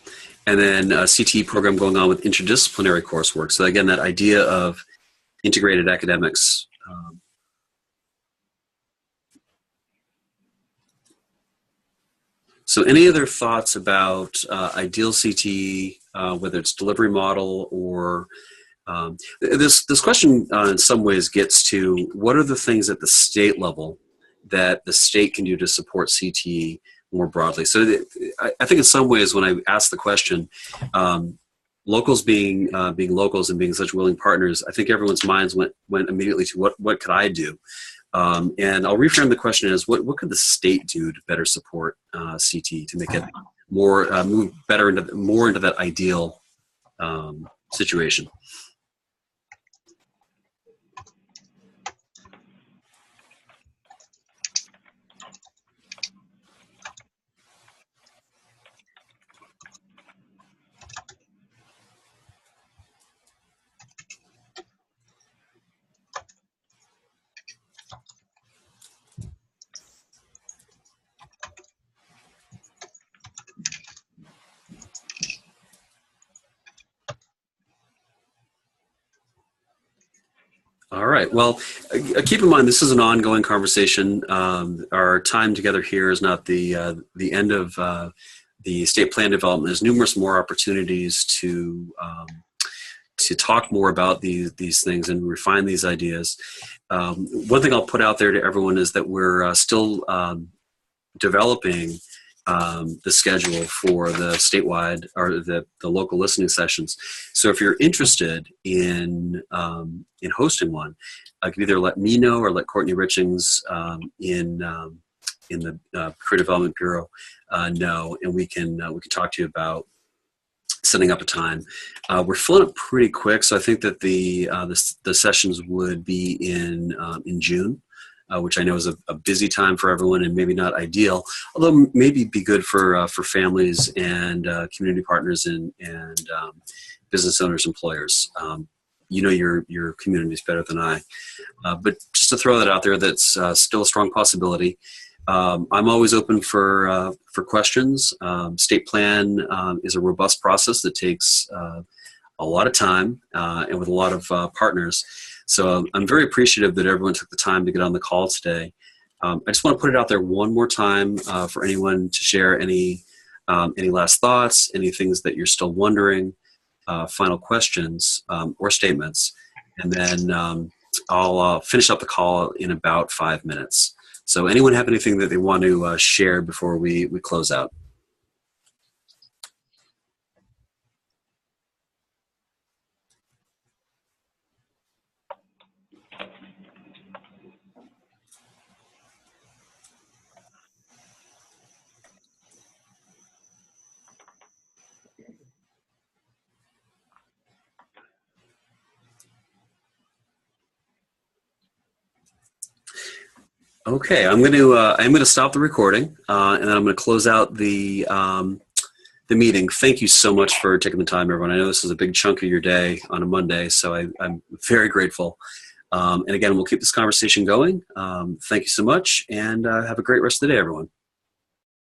and then a CTE program going on with interdisciplinary coursework. So again, that idea of integrated academics. So any other thoughts about ideal CTE, whether it's delivery model or this question in some ways gets to what are the things at the state level that the state can do to support CTE more broadly. So I think in some ways when I asked the question, locals being locals and being such willing partners, I think everyone's minds went immediately to what could I do? And I'll reframe the question as what could the state do to better support CTE to make it more move better into that ideal situation. All right. Well, keep in mind this is an ongoing conversation. Our time together here is not the end of the state plan development. There's numerous more opportunities to talk more about these things and refine these ideas. One thing I'll put out there to everyone is that we're still developing the schedule for the statewide or the local listening sessions. So if you're interested in hosting one, I can either let me know or let Courtney Richings in the Career Development Bureau know, and we can talk to you about setting up a time. We're filling up pretty quick, so I think that the sessions would be in June. Which I know is a busy time for everyone and maybe not ideal, although maybe be good for families and community partners and business owners, employers. You know your communities better than I. But just to throw that out there, that's still a strong possibility. I'm always open for questions. State plan is a robust process that takes a lot of time and with a lot of partners. So I'm very appreciative that everyone took the time to get on the call today. I just want to put it out there one more time for anyone to share any last thoughts, any things that you're still wondering, final questions or statements, and then I'll finish up the call in about 5 minutes. So anyone have anything that they want to share before we close out? Okay, I'm going to stop the recording, and then I'm going to close out the meeting. Thank you so much for taking the time, everyone. I know this is a big chunk of your day on a Monday, so I'm very grateful. And again, we'll keep this conversation going. Thank you so much, and have a great rest of the day, everyone.